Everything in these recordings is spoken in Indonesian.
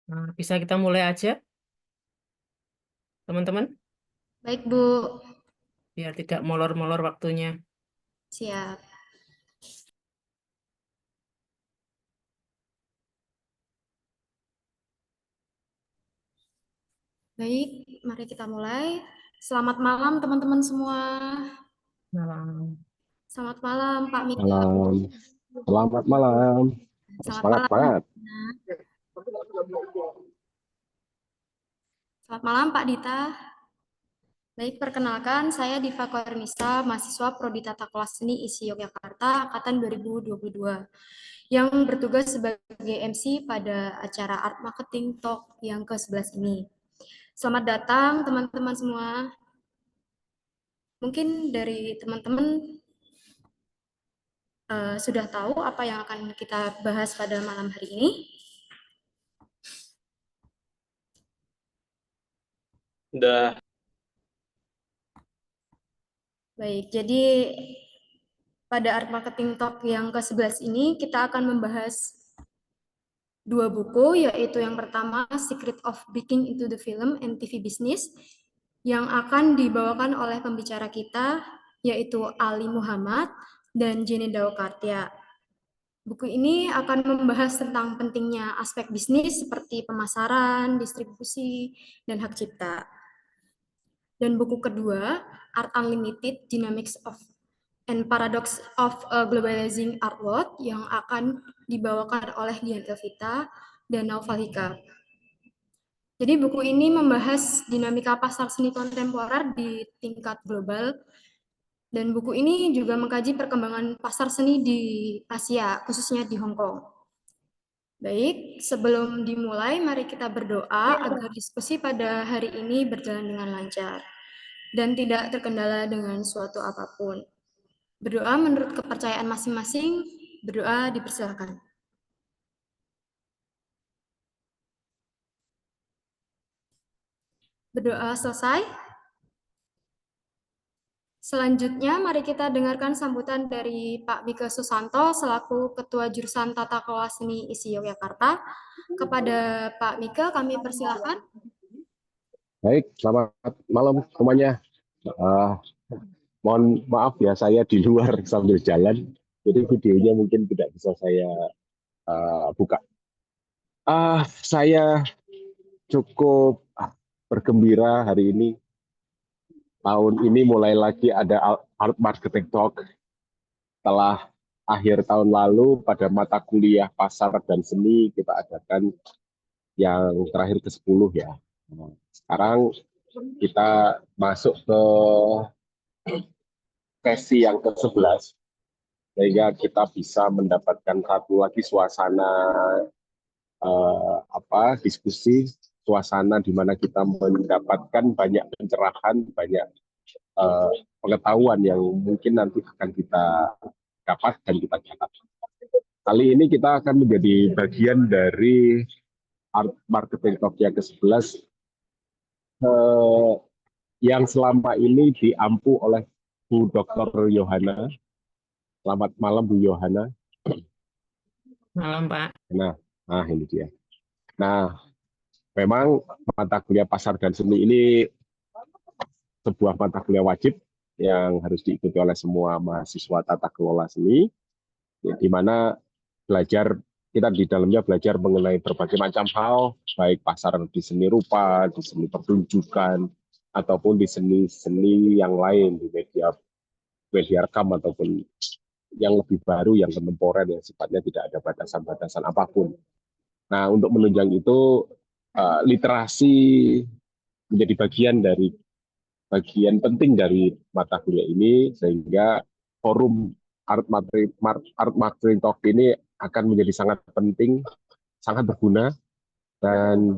Nah, bisa kita mulai aja, teman-teman, Baik, Bu. biar tidak molor-molor waktunya. Siap. Baik, mari kita mulai. Selamat malam, teman-teman semua. Nah, Selamat malam, Pak Mika. Malam. Selamat malam. Selamat Semangat, malam, Bu semangat. Dina. Selamat malam, Pak Dita. Baik, perkenalkan, saya Diva Kornisa, mahasiswa Prodi Tata Kelas Seni ISI Yogyakarta, Angkatan 2022, yang bertugas sebagai MC pada acara Art Marketing Talk yang ke-11 ini. Selamat datang, teman-teman semua. Mungkin dari teman-teman sudah tahu apa yang akan kita bahas pada malam hari ini? Udah. Baik, jadi pada Art Marketing Talk yang ke-11 ini kita akan membahas dua buku, yaitu yang pertama Secret of Breaking into the Film and TV Business yang akan dibawakan oleh pembicara kita, yaitu Ali Muhammad dan Jenny Daukartia. Buku ini akan membahas tentang pentingnya aspek bisnis seperti pemasaran, distribusi, dan hak cipta. Dan buku kedua, Art Unlimited, Dynamics of and Paradox of a Globalizing Art World yang akan dibawakan oleh Dian Elvita dan Naufal Hikam. Jadi buku ini membahas dinamika pasar seni kontemporer di tingkat global dan buku ini juga mengkaji perkembangan pasar seni di Asia, khususnya di Hong Kong. Baik, sebelum dimulai, mari kita berdoa agar diskusi pada hari ini berjalan dengan lancar dan tidak terkendala dengan suatu apapun. Berdoa menurut kepercayaan masing-masing, berdoa dipersilakan. Berdoa selesai. Selanjutnya, mari kita dengarkan sambutan dari Pak Mika Susanto selaku Ketua Jurusan Tata Kelola Seni ISI Yogyakarta. Kepada Pak Mika, kami persilakan. Baik, selamat malam semuanya. Uh, Mohon maaf ya, saya di luar sambil jalan. Jadi videonya mungkin tidak bisa saya buka. Saya cukup bergembira hari ini. Tahun ini mulai lagi ada Art Marketing Talk. Setelah akhir tahun lalu pada mata kuliah pasar dan seni kita adakan yang terakhir ke-10 ya. Sekarang kita masuk ke sesi yang ke-11 sehingga kita bisa mendapatkan satu lagi suasana diskusi, suasana di mana kita mendapatkan banyak pencerahan, banyak pengetahuan yang mungkin nanti akan kita dapat dan kita catat. Kali ini kita akan menjadi bagian dari Art Marketing Talk yang ke-11 yang selama ini diampu oleh Bu Dr. Yohana. Selamat malam Bu Yohana. Malam, Pak. Nah, ini dia. Nah, memang mata kuliah pasar dan seni ini sebuah mata kuliah wajib yang harus diikuti oleh semua mahasiswa tata kelola seni, ya, di mana kita di dalamnya belajar mengenai berbagai macam hal, baik pasar di seni rupa, di seni pertunjukan, ataupun di seni-seni yang lain, di media rekam, ataupun yang lebih baru, yang kontemporer, yang sifatnya tidak ada batasan-batasan apapun. Nah, untuk menunjang itu, literasi menjadi bagian penting dari mata kuliah ini, sehingga forum Art Marketing Talk ini akan menjadi sangat penting, sangat berguna, dan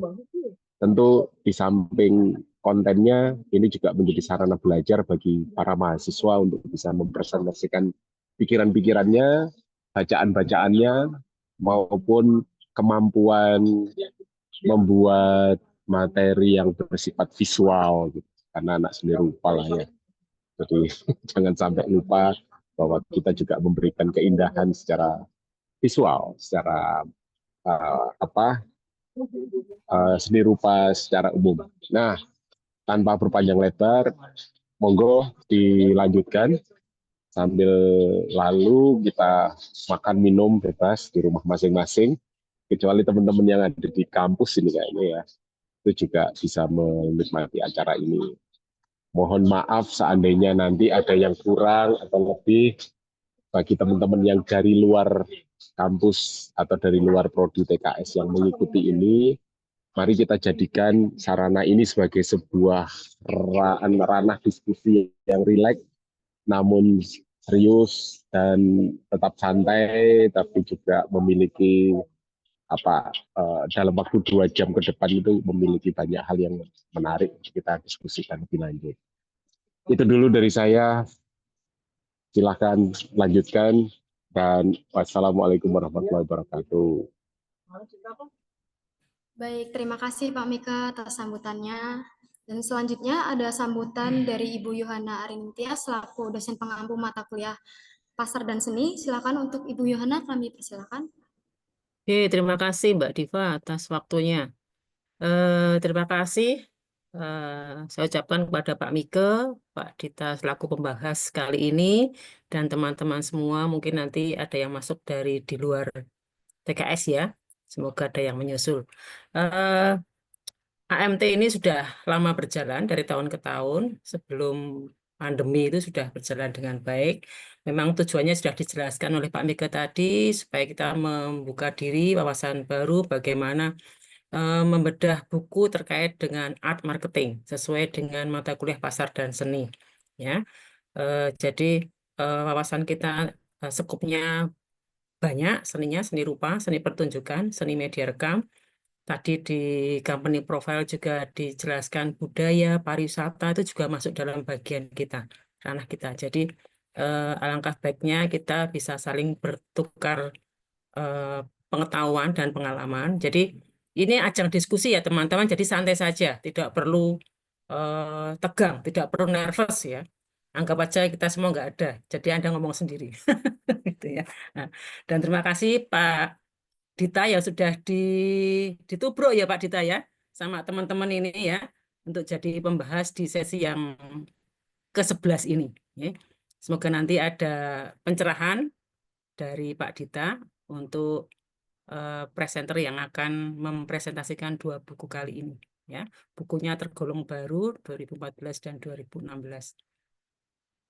tentu di samping kontennya, ini juga menjadi sarana belajar bagi para mahasiswa untuk bisa mempresentasikan pikiran-pikirannya, bacaan-bacaannya, maupun kemampuan membuat materi yang bersifat visual, gitu. Karena anak seni rupa lah ya. Jadi jangan sampai lupa bahwa kita juga memberikan keindahan secara visual, secara seni rupa secara umum. Nah, tanpa berpanjang lebar, monggo dilanjutkan sambil lalu kita makan minum bebas di rumah masing-masing, kecuali teman-teman yang ada di kampus ini kayaknya ya, itu juga bisa menikmati acara ini. Mohon maaf seandainya nanti ada yang kurang atau lebih bagi teman-teman yang dari luar kampus atau dari luar prodi TKS yang mengikuti ini. Mari kita jadikan sarana ini sebagai sebuah ranah diskusi yang rileks, namun serius dan tetap santai, tapi juga memiliki dalam waktu 2 jam ke depan itu memiliki banyak hal yang menarik kita diskusikan lebih lanjut. Itu dulu dari saya. Silahkan lanjutkan dan wassalamualaikum warahmatullahi wabarakatuh. Baik, terima kasih Pak Mika atas sambutannya. Dan selanjutnya ada sambutan dari Ibu Yohana Arintia selaku dosen pengampu mata kuliah Pasar dan Seni. Silakan untuk Ibu Yohana, kami persilakan. Oke, terima kasih Mbak Diva atas waktunya. Terima kasih saya ucapkan kepada Pak Mike, Pak Dita selaku pembahas kali ini, dan teman-teman semua mungkin nanti ada yang masuk dari di luar TKS ya. Semoga ada yang menyusul. Eh, AMT ini sudah lama berjalan dari tahun ke tahun. Sebelum pandemi itu sudah berjalan dengan baik. Memang tujuannya sudah dijelaskan oleh Pak Mika tadi, supaya kita membuka diri, wawasan baru, bagaimana membedah buku terkait dengan art marketing sesuai dengan mata kuliah pasar dan seni. Ya, jadi wawasan kita skupnya banyak, seninya seni rupa, seni pertunjukan, seni media rekam. Tadi di company profile juga dijelaskan budaya, pariwisata itu juga masuk dalam bagian kita, ranah kita. Jadi alangkah baiknya kita bisa saling bertukar eh, pengetahuan dan pengalaman. Jadi ini ajang diskusi ya teman-teman, jadi santai saja, tidak perlu tegang, tidak perlu nervous ya. Anggap aja kita semua nggak ada, jadi Anda ngomong sendiri. Gitu ya. Nah, dan terima kasih Pak Dita yang sudah ditubruk ya Pak Dita ya, sama teman-teman ini ya, untuk jadi pembahas di sesi yang ke-11 ini. Ya. Semoga nanti ada pencerahan dari Pak Dita untuk presenter yang akan mempresentasikan 2 buku kali ini. Ya, bukunya tergolong baru 2014 dan 2016.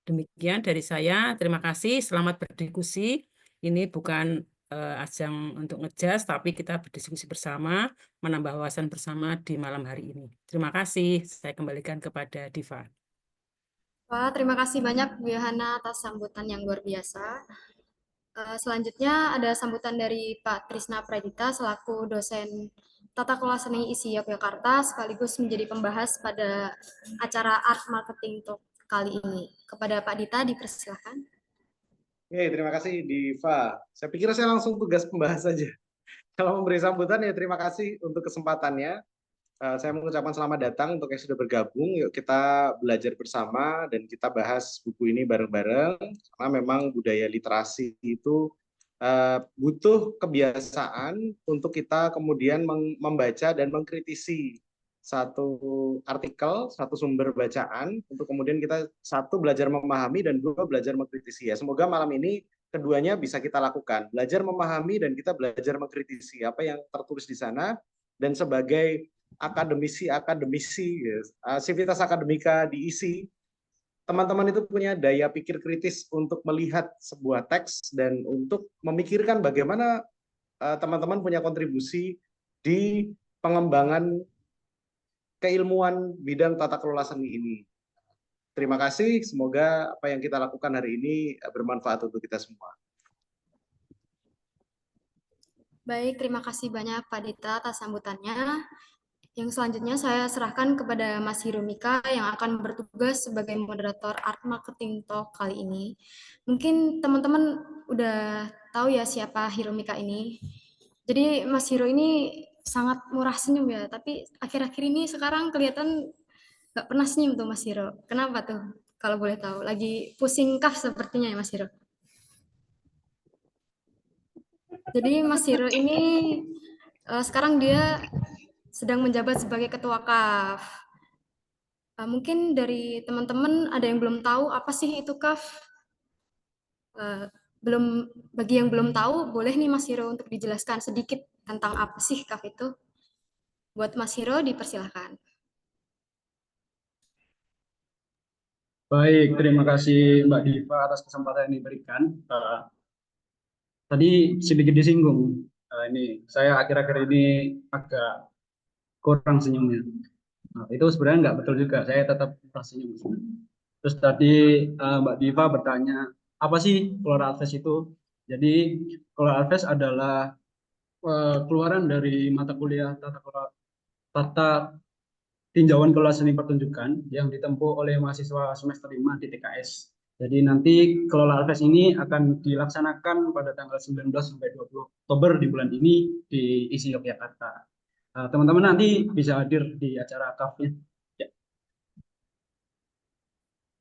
Demikian dari saya. Terima kasih. Selamat berdiskusi. Ini bukan ajang untuk ngejas, tapi kita berdiskusi bersama, menambah wawasan bersama di malam hari ini. Terima kasih. Saya kembalikan kepada Diva. Pak, terima kasih banyak Bu Yohana atas sambutan yang luar biasa. Selanjutnya ada sambutan dari Pak Trisna Pradita selaku dosen Tata Kelola Seni ISI Yogyakarta sekaligus menjadi pembahas pada acara Art Marketing Talk kali ini. Kepada Pak Dita dipersilakan. Oke, terima kasih Diva. Saya pikir saya langsung tugas pembahas saja. Kalau memberi sambutan ya terima kasih untuk kesempatannya. Saya mengucapkan selamat datang untuk yang sudah bergabung. Yuk kita belajar bersama dan kita bahas buku ini bareng-bareng. Karena memang budaya literasi itu butuh kebiasaan untuk kita kemudian membaca dan mengkritisi satu artikel, satu sumber bacaan, untuk kemudian kita satu belajar memahami dan dua belajar mengkritisi ya. Semoga malam ini keduanya bisa kita lakukan, belajar memahami dan kita belajar mengkritisi apa yang tertulis di sana, dan sebagai akademisi sivitas akademika diisi, teman-teman itu punya daya pikir kritis untuk melihat sebuah teks dan untuk memikirkan bagaimana teman-teman punya kontribusi di pengembangan keilmuan bidang tata kelola seni ini. Terima kasih, semoga apa yang kita lakukan hari ini bermanfaat untuk kita semua. Baik, terima kasih banyak Pak Dita atas sambutannya. Yang selanjutnya saya serahkan kepada Mas Hiromika yang akan bertugas sebagai moderator Art Marketing Talk kali ini. Mungkin teman-teman udah tahu ya siapa Hiromika ini. Jadi Mas Hiro ini sangat murah senyum ya, tapi akhir-akhir ini sekarang kelihatan nggak pernah senyum tuh Mas Hiro. Kenapa tuh? Kalau boleh tahu, lagi pusing kaf sepertinya ya Mas Hiro. Jadi Mas Hiro ini Sekarang dia sedang menjabat sebagai ketua KAF. Mungkin dari teman-teman ada yang belum tahu apa sih itu KAF? Bagi yang belum tahu, boleh nih Mas Hiro untuk dijelaskan sedikit tentang apa sih KAF itu? Buat Mas Hiro dipersilahkan. Baik, terima kasih Mbak Diva atas kesempatan yang diberikan. Tadi sedikit disinggung, ini saya akhir-akhir ini agak kurang senyumnya. Nah, itu sebenarnya nggak betul juga, saya tetap tersenyum. Terus tadi Mbak Diva bertanya, apa sih Keluar Alves itu? Jadi Keluar Alves adalah keluaran dari mata kuliah tata tinjauan kelola seni pertunjukan yang ditempuh oleh mahasiswa semester 5 di TKS. Jadi nanti kelola Alves ini akan dilaksanakan pada tanggal 19 sampai 20 Oktober di bulan ini di ISI Yogyakarta. Teman-teman nanti bisa hadir di acara KAF-nya. Ya.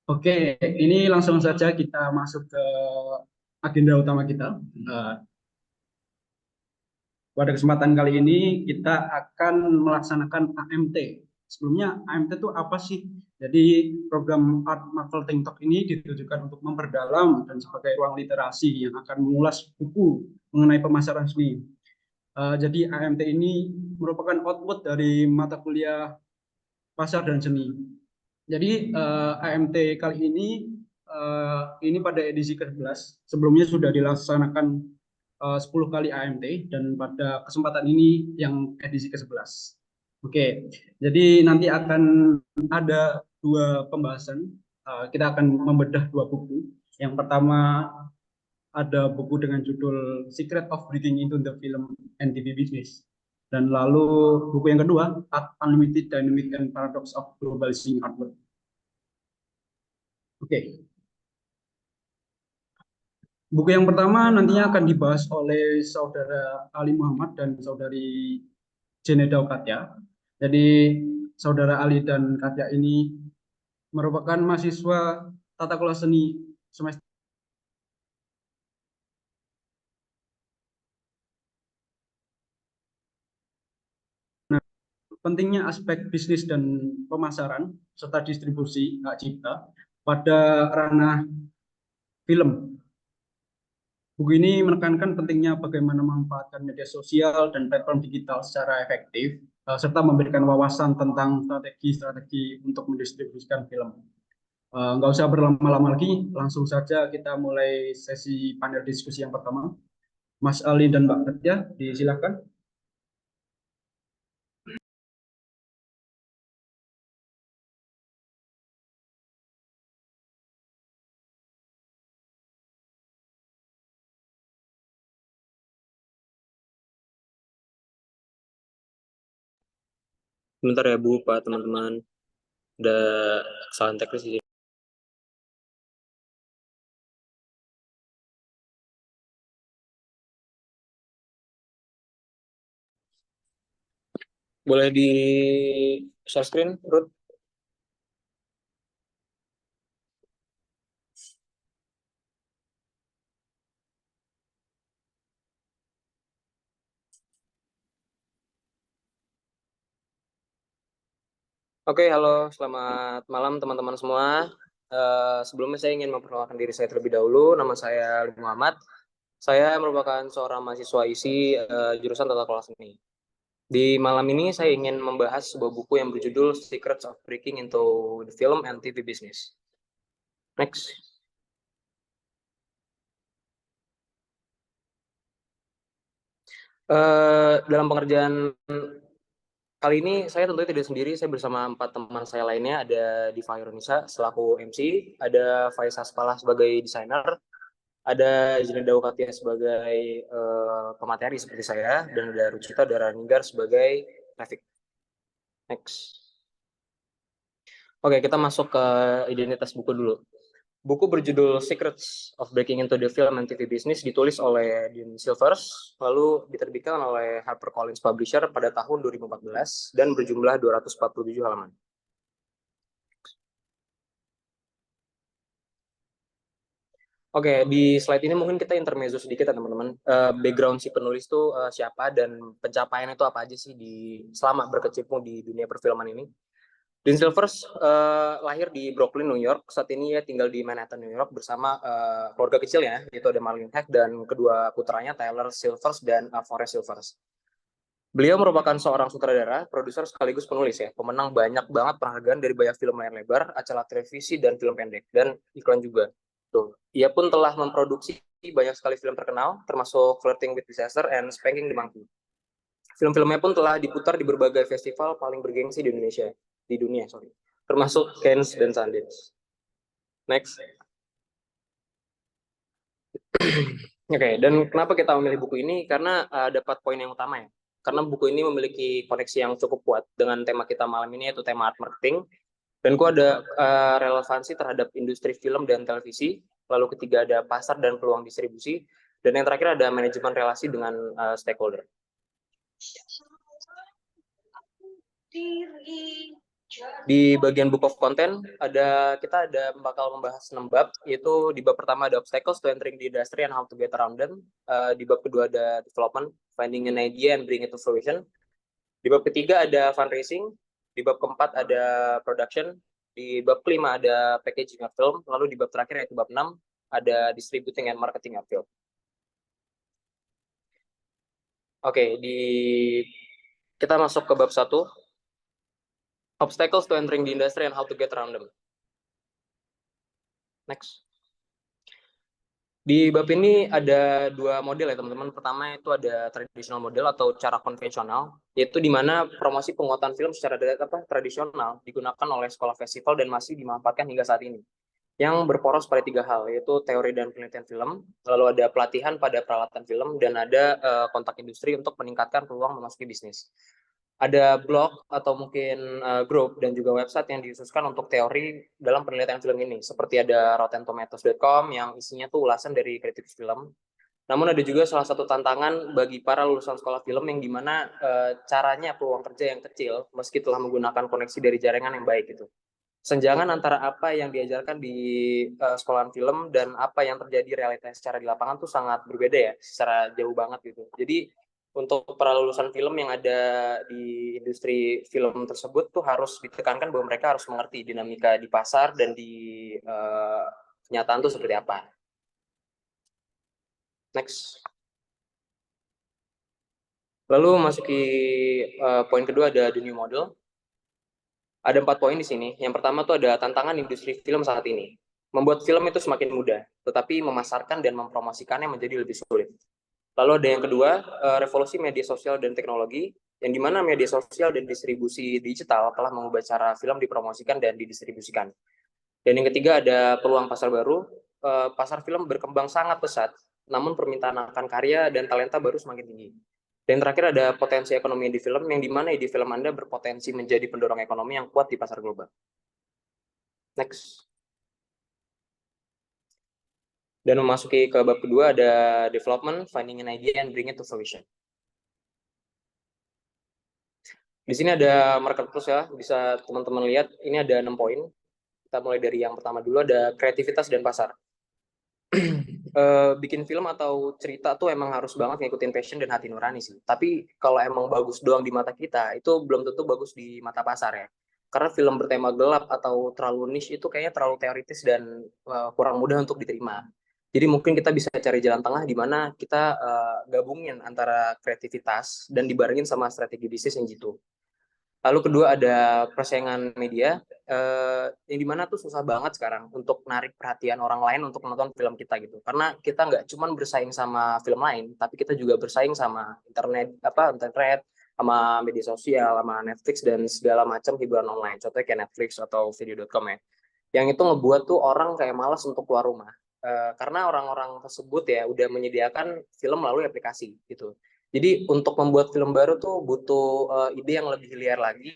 Oke, ini langsung saja kita masuk ke agenda utama kita. Pada kesempatan kali ini kita akan melaksanakan AMT. Sebelumnya AMT itu apa sih? Jadi program Art Marketing Talk ini ditujukan untuk memperdalam dan sebagai ruang literasi yang akan mengulas buku mengenai pemasaran seni. Jadi AMT ini merupakan output dari mata kuliah pasar dan seni. Jadi AMT kali ini pada edisi ke-11. Sebelumnya sudah dilaksanakan 10 kali AMT dan pada kesempatan ini yang edisi ke-11. Oke, jadi nanti akan ada 2 pembahasan. Kita akan membedah 2 buku. Yang pertama ada buku dengan judul Secret of Breaking into the Film and TV Business. Dan lalu buku yang kedua, Art Unlimited Dynamic and Paradox of Globalizing Artwork. Oke. Buku yang pertama nantinya akan dibahas oleh Saudara Ali Muhammad dan Saudari Jeneda Katya. Jadi Saudara Ali dan Katya ini merupakan mahasiswa tata kelola seni semester pentingnya aspek bisnis dan pemasaran serta distribusi hak cipta pada ranah film. Buku ini menekankan pentingnya bagaimana memanfaatkan media sosial dan platform digital secara efektif, serta memberikan wawasan tentang strategi-strategi untuk mendistribusikan film. Nggak usah berlama-lama lagi, langsung saja kita mulai sesi panel diskusi yang pertama. Mas Ali dan Mbak Katya, disilakan. Bentar ya Bu, Pak, teman-teman. Ada kesalahan teknis di sini. Boleh di share screen, Ruth? Oke, halo, selamat malam teman-teman semua. Sebelumnya saya ingin memperkenalkan diri saya terlebih dahulu. Nama saya Ali Muhammad. Saya merupakan seorang mahasiswa ISI jurusan Tata Kelola Seni. Di malam ini saya ingin membahas sebuah buku yang berjudul Secrets of Breaking into the Film and TV Business. Next. Dalam pengerjaan kali ini saya tentunya tidak sendiri, saya bersama 4 teman saya lainnya. Ada Diva Yunisa selaku MC, ada Faisal Spalah sebagai desainer, ada Jeneda Katya sebagai pemateri seperti saya, dan ada Rucita Daraninggar sebagai grafik. Next. Oke, kita masuk ke identitas buku dulu. Buku berjudul Secrets of Breaking into the Film and TV Business ditulis oleh Dean Silvers, lalu diterbitkan oleh HarperCollins Publisher pada tahun 2014 dan berjumlah 247 halaman. Oke, di slide ini mungkin kita intermezzo sedikit ya teman-teman. Background si penulis itu siapa dan pencapaian itu apa aja sih selama berkecimpung di dunia perfilman ini. Dean Silvers lahir di Brooklyn, New York. Saat ini ia tinggal di Manhattan, New York bersama keluarga kecilnya, yaitu ada Marlene Hack dan kedua putranya Tyler Silvers dan Forrest Silvers. Beliau merupakan seorang sutradara, produser sekaligus penulis ya, pemenang banyak banget penghargaan dari banyak film layar lebar, acara televisi dan film pendek dan iklan juga. Tuh. Ia pun telah memproduksi banyak sekali film terkenal, termasuk Flirting with Disaster and Spanking the Monkey. Film-filmnya pun telah diputar di berbagai festival paling bergengsi di Indonesia, di dunia, termasuk Cannes dan Sundance. Next. Oke, dan kenapa kita memilih buku ini? Karena dapat poin yang utama ya. Karena buku ini memiliki koneksi yang cukup kuat dengan tema kita malam ini, yaitu tema art marketing. Dan ada relevansi terhadap industri film dan televisi. Lalu ketiga ada pasar dan peluang distribusi. Dan yang terakhir ada manajemen relasi dengan stakeholder. Di bagian book of content kita bakal membahas 6 bab, yaitu di bab pertama ada obstacles to entering the industry and how to get around them. Di bab kedua ada development, finding an idea and bring it to fruition. Di bab ketiga ada fundraising, di bab keempat ada production, di bab kelima ada packaging of film, lalu di bab terakhir yaitu bab 6 ada distributing and marketing of film. Oke, kita masuk ke bab 1. Obstacles to entering the industry and how to get around them. Next. Di bab ini ada 2 model ya teman-teman. Pertama itu ada traditional model atau cara konvensional, yaitu di mana promosi penguatan film secara tradisional digunakan oleh sekolah festival dan masih dimanfaatkan hingga saat ini. Yang berporos pada 3 hal, yaitu teori dan penelitian film, lalu ada pelatihan pada peralatan film, dan ada kontak industri untuk meningkatkan peluang memasuki bisnis. Ada blog atau mungkin grup dan juga website yang dikhususkan untuk teori dalam penelitian film ini. Seperti ada RottenTomatoes.com yang isinya tuh ulasan dari kritikus film. Namun ada juga salah satu tantangan bagi para lulusan sekolah film yang dimana caranya peluang kerja yang kecil meski telah menggunakan koneksi dari jaringan yang baik gitu. Senjangan antara apa yang diajarkan di sekolahan film dan apa yang terjadi realitas secara di lapangan tuh sangat berbeda ya, secara jauh banget gitu. Jadi untuk para lulusan film yang ada di industri film tersebut tuh harus ditekankan bahwa mereka harus mengerti dinamika di pasar dan di kenyataan tuh seperti apa. Next. Lalu masuki poin kedua ada the new model. Ada 4 poin di sini. Yang pertama tuh ada tantangan industri film saat ini. Membuat film itu semakin mudah, tetapi memasarkan dan mempromosikannya menjadi lebih sulit. Lalu ada yang kedua, revolusi media sosial dan teknologi, yang dimana media sosial dan distribusi digital telah mengubah cara film dipromosikan dan didistribusikan. Dan yang ketiga ada peluang pasar baru. Pasar film berkembang sangat pesat, namun permintaan akan karya dan talenta baru semakin tinggi. Dan terakhir ada potensi ekonomi di film, yang dimana ide film Anda berpotensi menjadi pendorong ekonomi yang kuat di pasar global. Next. Dan memasuki ke bab kedua ada development, finding an idea, and bring it to fruition. Di sini ada market plus ya, bisa teman-teman lihat, ini ada 6 poin. Kita mulai dari yang pertama dulu, ada kreativitas dan pasar. Bikin film atau cerita tuh emang harus banget ngikutin passion dan hati nurani sih. Tapi kalau emang bagus doang di mata kita, itu belum tentu bagus di mata pasar ya. Karena film bertema gelap atau terlalu niche itu kayaknya terlalu teoritis dan kurang mudah untuk diterima. Jadi mungkin kita bisa cari jalan tengah di mana kita gabungin antara kreativitas dan dibarengin sama strategi bisnis yang gitu. Lalu kedua ada persaingan media, yang dimana tuh susah banget sekarang untuk narik perhatian orang lain untuk menonton film kita gitu. Karena kita nggak cuma bersaing sama film lain, tapi kita juga bersaing sama internet, sama media sosial, sama Netflix dan segala macam hiburan online. Contohnya kayak Netflix atau video.com ya. Yang itu ngebuat tuh orang kayak malas untuk keluar rumah. Karena orang-orang tersebut ya udah menyediakan film melalui aplikasi gitu. Jadi untuk membuat film baru tuh butuh ide yang lebih liar lagi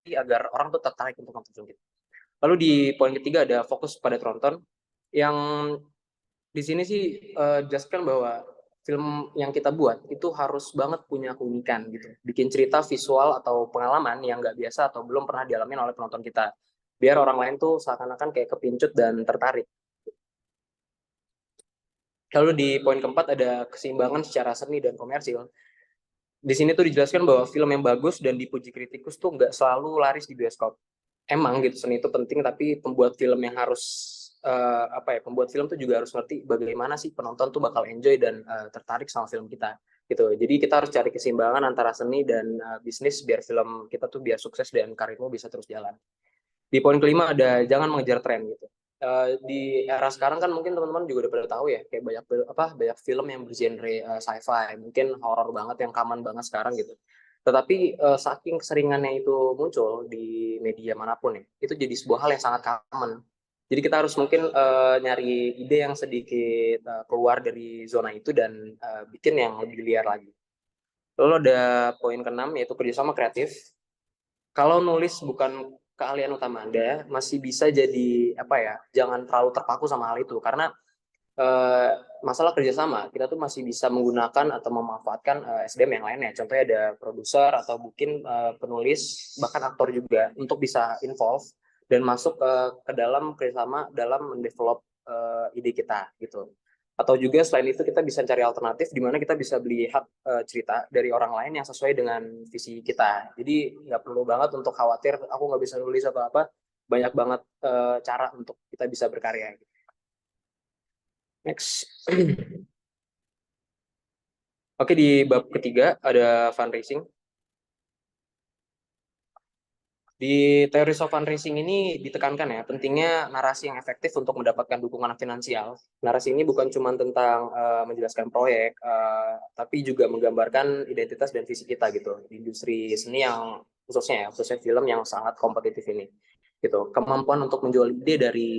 agar orang tuh tertarik untuk nonton film gitu. Lalu di poin ketiga ada fokus pada penonton, yang di sini sih jelaskan bahwa film yang kita buat itu harus banget punya keunikan gitu. Bikin cerita visual atau pengalaman yang nggak biasa atau belum pernah dialami oleh penonton kita. Biar orang lain tuh seakan-akan kayak kepincut dan tertarik. Lalu di poin keempat ada keseimbangan secara seni dan komersil. Di sini tuh dijelaskan bahwa film yang bagus dan dipuji kritikus tuh nggak selalu laris di bioskop. Emang gitu, seni itu penting, tapi pembuat film yang harus pembuat film tuh juga harus ngerti bagaimana sih penonton tuh bakal enjoy dan tertarik sama film kita gitu. Jadi kita harus cari keseimbangan antara seni dan bisnis biar film kita tuh biar sukses dan karirmu bisa terus jalan. Di poin kelima ada jangan mengejar tren gitu. Di era sekarang kan mungkin teman-teman juga udah pada tahu ya, kayak banyak film yang bergenre sci-fi, mungkin horor banget yang common banget sekarang gitu. Tetapi saking keseringannya itu muncul di media manapun ya, itu jadi sebuah hal yang sangat common. Jadi kita harus mungkin nyari ide yang sedikit keluar dari zona itu dan bikin yang lebih liar lagi. Lalu ada poin keenam yaitu kerjasama kreatif. Kalau nulis bukan keahlian utama Anda, masih bisa jadi jangan terlalu terpaku sama hal itu karena masalah kerjasama kita tuh masih bisa menggunakan atau memanfaatkan SDM yang lainnya. Contohnya ada produser atau mungkin penulis bahkan aktor juga untuk bisa involve dan masuk ke dalam kerjasama dalam mendevelop ide kita gitu. Atau juga selain itu kita bisa cari alternatif di mana kita bisa beli hak cerita dari orang lain yang sesuai dengan visi kita. Jadi nggak perlu banget untuk khawatir aku nggak bisa nulis atau apa. Banyak banget cara untuk kita bisa berkarya. Next. Oke, di bab ketiga ada fundraising. Di teori of fundraising ini ditekankan ya, pentingnya narasi yang efektif untuk mendapatkan dukungan finansial. Narasi ini bukan cuma tentang menjelaskan proyek, tapi juga menggambarkan identitas dan visi kita gitu di industri seni yang khususnya film yang sangat kompetitif ini. Gitu. Kemampuan untuk menjual ide dari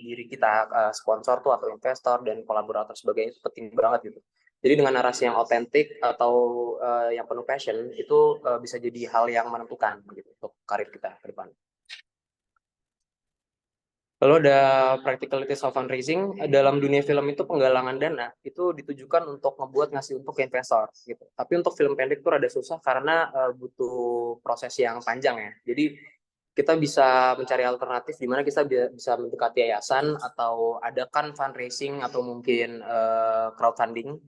diri kita, sponsor tuh atau investor dan kolaborator sebagainya itu penting banget gitu. Jadi dengan narasi yang otentik atau yang penuh passion itu bisa jadi hal yang menentukan gitu untuk karir kita ke depan. Lalu ada practicalities of fundraising. Dalam dunia film itu penggalangan dana itu ditujukan untuk ngasih untuk ke investor gitu. Tapi untuk film pendek itu rada susah karena butuh proses yang panjang ya. Jadi kita bisa mencari alternatif di mana kita bisa mendekati yayasan atau adakan fundraising atau mungkin crowdfunding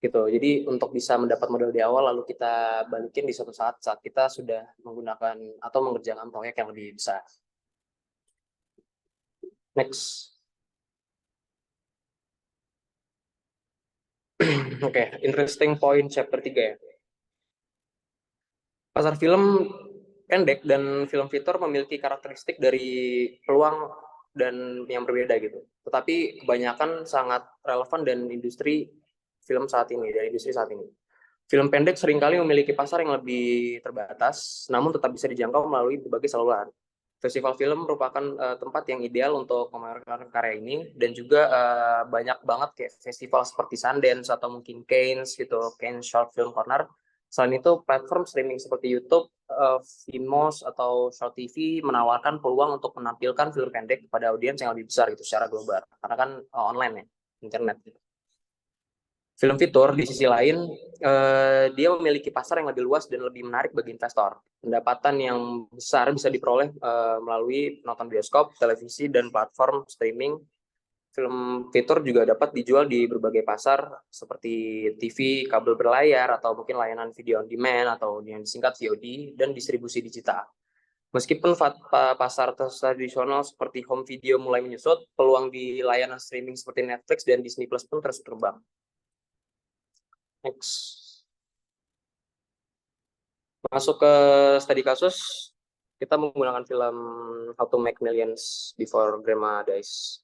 gitu. Jadi untuk bisa mendapat modal di awal lalu kita balikin di suatu saat kita sudah menggunakan atau mengerjakan proyek yang lebih besar. Next. Oke, interesting point chapter 3 ya. Pasar film pendek dan film fitur memiliki karakteristik dari peluang dan yang berbeda gitu. Tetapi kebanyakan sangat relevan dan industri film saat ini, dari industri saat ini. Film pendek seringkali memiliki pasar yang lebih terbatas, namun tetap bisa dijangkau melalui berbagai saluran. Festival film merupakan tempat yang ideal untuk memamerkan karya ini, dan juga banyak banget kayak festival seperti Sundance atau mungkin Cannes gitu, Cannes Short Film Corner. Selain itu, platform streaming seperti YouTube, Vimeo atau Short TV menawarkan peluang untuk menampilkan film pendek kepada audiens yang lebih besar gitu secara global, karena kan online ya, internet gitu. Film fitur di sisi lain, dia memiliki pasar yang lebih luas dan lebih menarik bagi investor. Pendapatan yang besar bisa diperoleh melalui penonton bioskop, televisi, dan platform streaming. Film fitur juga dapat dijual di berbagai pasar seperti TV, kabel berlayar, atau mungkin layanan video on demand atau yang disingkat VOD, dan distribusi digital. Meskipun pasar tradisional seperti home video mulai menyusut, peluang di layanan streaming seperti Netflix dan Disney Plus pun terus berkembang. Next. Masuk ke studi kasus, kita menggunakan film How to Make Millions Before Grandma Dies.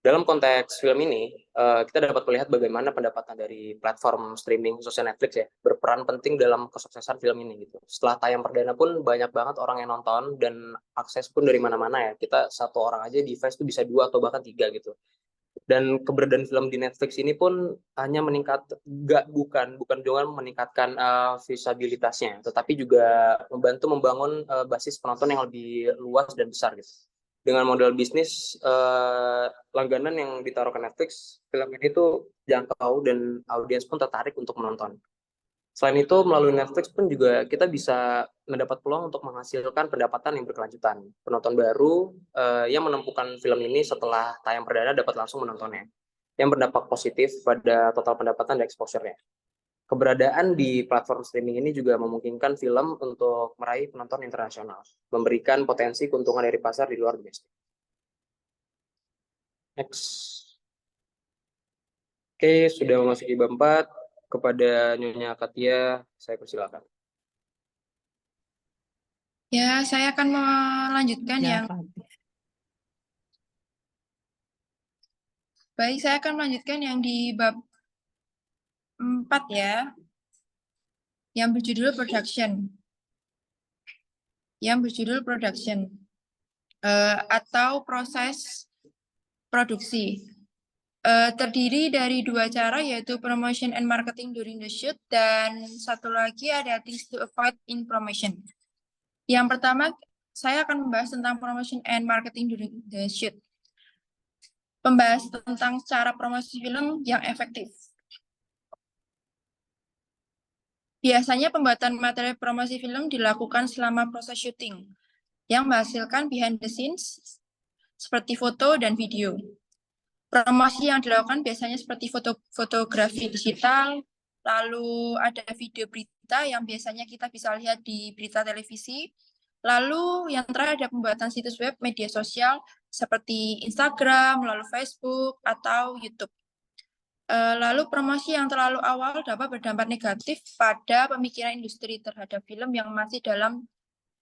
Dalam konteks film ini, kita dapat melihat bagaimana pendapatan dari platform streaming khususnya Netflix ya berperan penting dalam kesuksesan film ini gitu. Setelah tayang perdana pun banyak banget orang yang nonton dan akses pun dari mana-mana ya. Kita satu orang aja device tuh bisa 2 atau bahkan 3 gitu. Dan keberadaan film di Netflix ini pun hanya bukan dengan meningkatkan visibilitasnya, tetapi juga membantu membangun basis penonton yang lebih luas dan besar gitu. Dengan model bisnis langganan yang ditaruh ke Netflix, film ini tuh jangkau dan audiens pun tertarik untuk menonton. Selain itu, melalui Netflix pun juga kita bisa mendapat peluang untuk menghasilkan pendapatan yang berkelanjutan. Penonton baru yang menemukan film ini setelah tayang perdana dapat langsung menontonnya. yang berdampak positif pada total pendapatan dan exposure-nya. Keberadaan di platform streaming ini juga memungkinkan film untuk meraih penonton internasional, memberikan potensi keuntungan dari pasar di luar domestik. Next. Oke, sudah memasuki bab 4. Kepada Nyonya Katia, saya persilakan. Ya, saya akan melanjutkan Ya, yang Pak. baik, saya akan melanjutkan yang di bab 4 ya, yang berjudul production. Atau proses produksi. Terdiri dari 2 cara, yaitu promotion and marketing during the shoot, dan satu lagi ada things to avoid in promotion. Yang pertama, saya akan membahas tentang promotion and marketing during the shoot. Membahas tentang cara promosi film yang efektif. Biasanya pembuatan materi promosi film dilakukan selama proses syuting, yang menghasilkan behind the scenes, seperti foto dan video. Promosi yang dilakukan biasanya seperti fotografi digital, lalu ada video berita yang biasanya kita bisa lihat di berita televisi, lalu yang terakhir ada pembuatan situs web media sosial seperti Instagram, lalu Facebook, atau YouTube. Lalu promosi yang terlalu awal dapat berdampak negatif pada pemikiran industri terhadap film yang masih dalam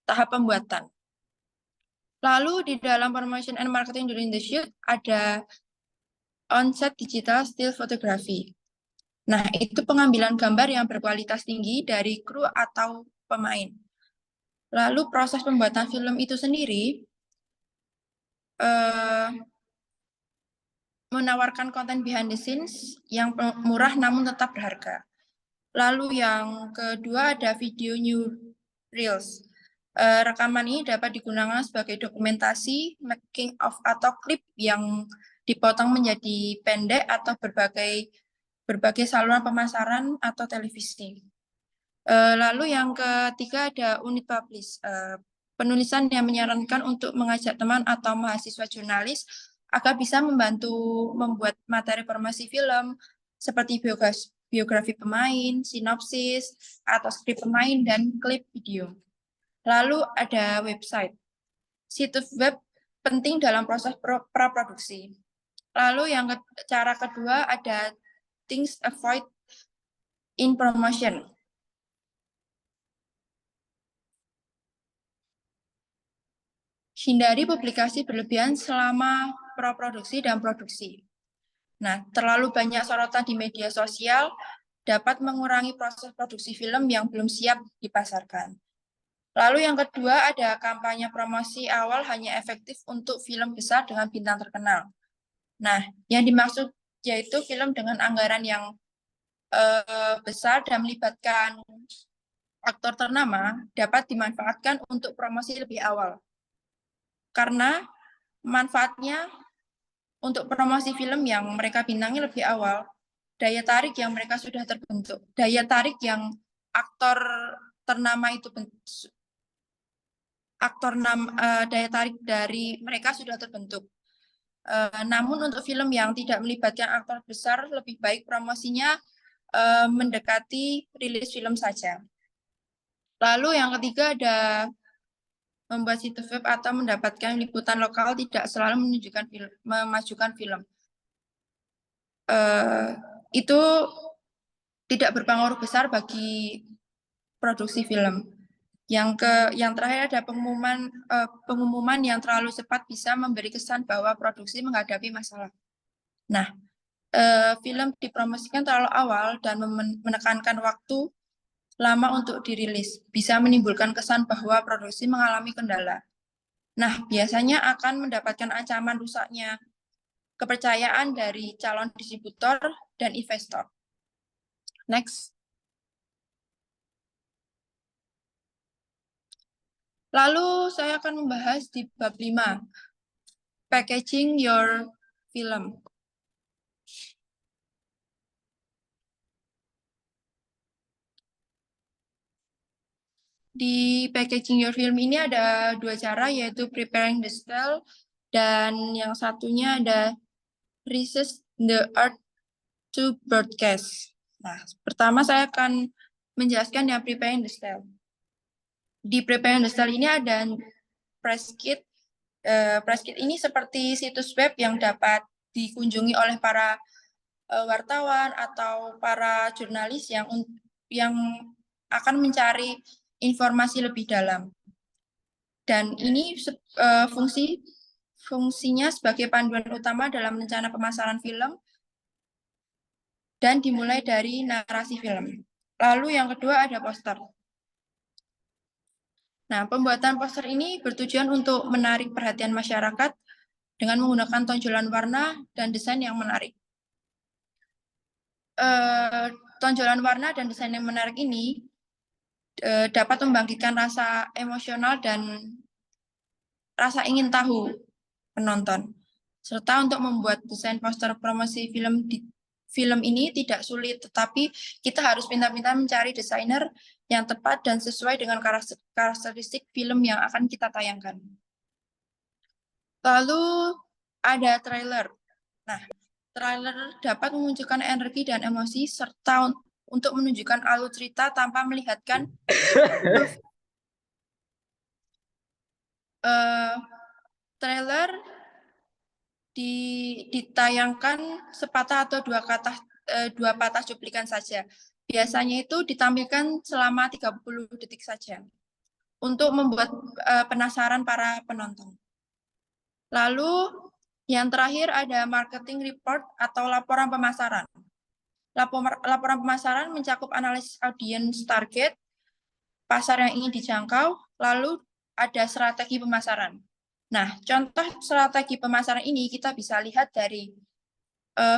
tahap pembuatan. Lalu di dalam promotion and marketing during the shoot ada on-set digital still photography. Nah, itu pengambilan gambar yang berkualitas tinggi dari kru atau pemain. Lalu proses pembuatan film itu sendiri menawarkan konten behind the scenes yang murah namun tetap berharga. Lalu yang kedua ada video new reels. Rekaman ini dapat digunakan sebagai dokumentasi, making of atau klip yang dipotong menjadi pendek atau berbagai saluran pemasaran atau televisi. Lalu yang ketiga ada unit publish. Penulisan yang menyarankan untuk mengajak teman atau mahasiswa jurnalis agar bisa membantu membuat materi promosi film seperti biografi pemain, sinopsis, atau skrip pemain, dan klip video. Lalu ada website. Situs web penting dalam proses praproduksi. Lalu yang cara kedua ada things avoid in promotion. Hindari publikasi berlebihan selama praproduksi dan produksi. Nah, terlalu banyak sorotan di media sosial dapat mengurangi proses produksi film yang belum siap dipasarkan. Lalu yang kedua ada kampanye promosi awal hanya efektif untuk film besar dengan bintang terkenal. Nah, yang dimaksud yaitu film dengan anggaran yang besar dan melibatkan aktor ternama dapat dimanfaatkan untuk promosi lebih awal. Karena manfaatnya untuk promosi film yang mereka bintangi lebih awal, daya tarik yang mereka sudah terbentuk, daya tarik yang aktor ternama itu daya tarik dari mereka sudah terbentuk. Namun untuk film yang tidak melibatkan aktor besar, lebih baik promosinya mendekati rilis film saja. Lalu yang ketiga ada membuat situs web atau mendapatkan liputan lokal tidak selalu memajukan film. Itu tidak berpengaruh besar bagi produksi film. Yang terakhir ada pengumuman yang terlalu cepat bisa memberi kesan bahwa produksi menghadapi masalah. Nah, film dipromosikan terlalu awal dan menekankan waktu lama untuk dirilis, bisa menimbulkan kesan bahwa produksi mengalami kendala. Nah, biasanya akan mendapatkan ancaman rusaknya kepercayaan dari calon distributor dan investor. Next. Lalu saya akan membahas di bab 5, packaging your film. Di packaging your film ini ada 2 cara, yaitu preparing the style dan yang satunya ada the art to broadcast. Nah, pertama saya akan menjelaskan yang preparing the style. Di preparing the style ini ada press kit. Press kit ini seperti situs web yang dapat dikunjungi oleh para wartawan atau para jurnalis yang akan mencari informasi lebih dalam. Dan ini fungsinya sebagai panduan utama dalam rencana pemasaran film dan dimulai dari narasi film. Lalu yang kedua ada poster. Nah, pembuatan poster ini bertujuan untuk menarik perhatian masyarakat dengan menggunakan tonjolan warna dan desain yang menarik. Tonjolan warna dan desain yang menarik ini dapat membangkitkan rasa emosional dan rasa ingin tahu penonton. Serta untuk membuat desain poster promosi film ini tidak sulit, tetapi kita harus pintar-pintar mencari desainer yang tepat dan sesuai dengan karakteristik film yang akan kita tayangkan. Lalu ada trailer. Nah, trailer dapat memunculkan energi dan emosi serta untuk menunjukkan alur cerita tanpa melihatkan trailer ditayangkan sepatah atau dua patah cuplikan saja. Biasanya itu ditampilkan selama 30 detik saja untuk membuat penasaran para penonton. Lalu yang terakhir ada marketing report atau laporan pemasaran. Laporan pemasaran mencakup analisis audiens target, pasar yang ingin dijangkau, lalu ada strategi pemasaran. Nah, contoh strategi pemasaran ini kita bisa lihat dari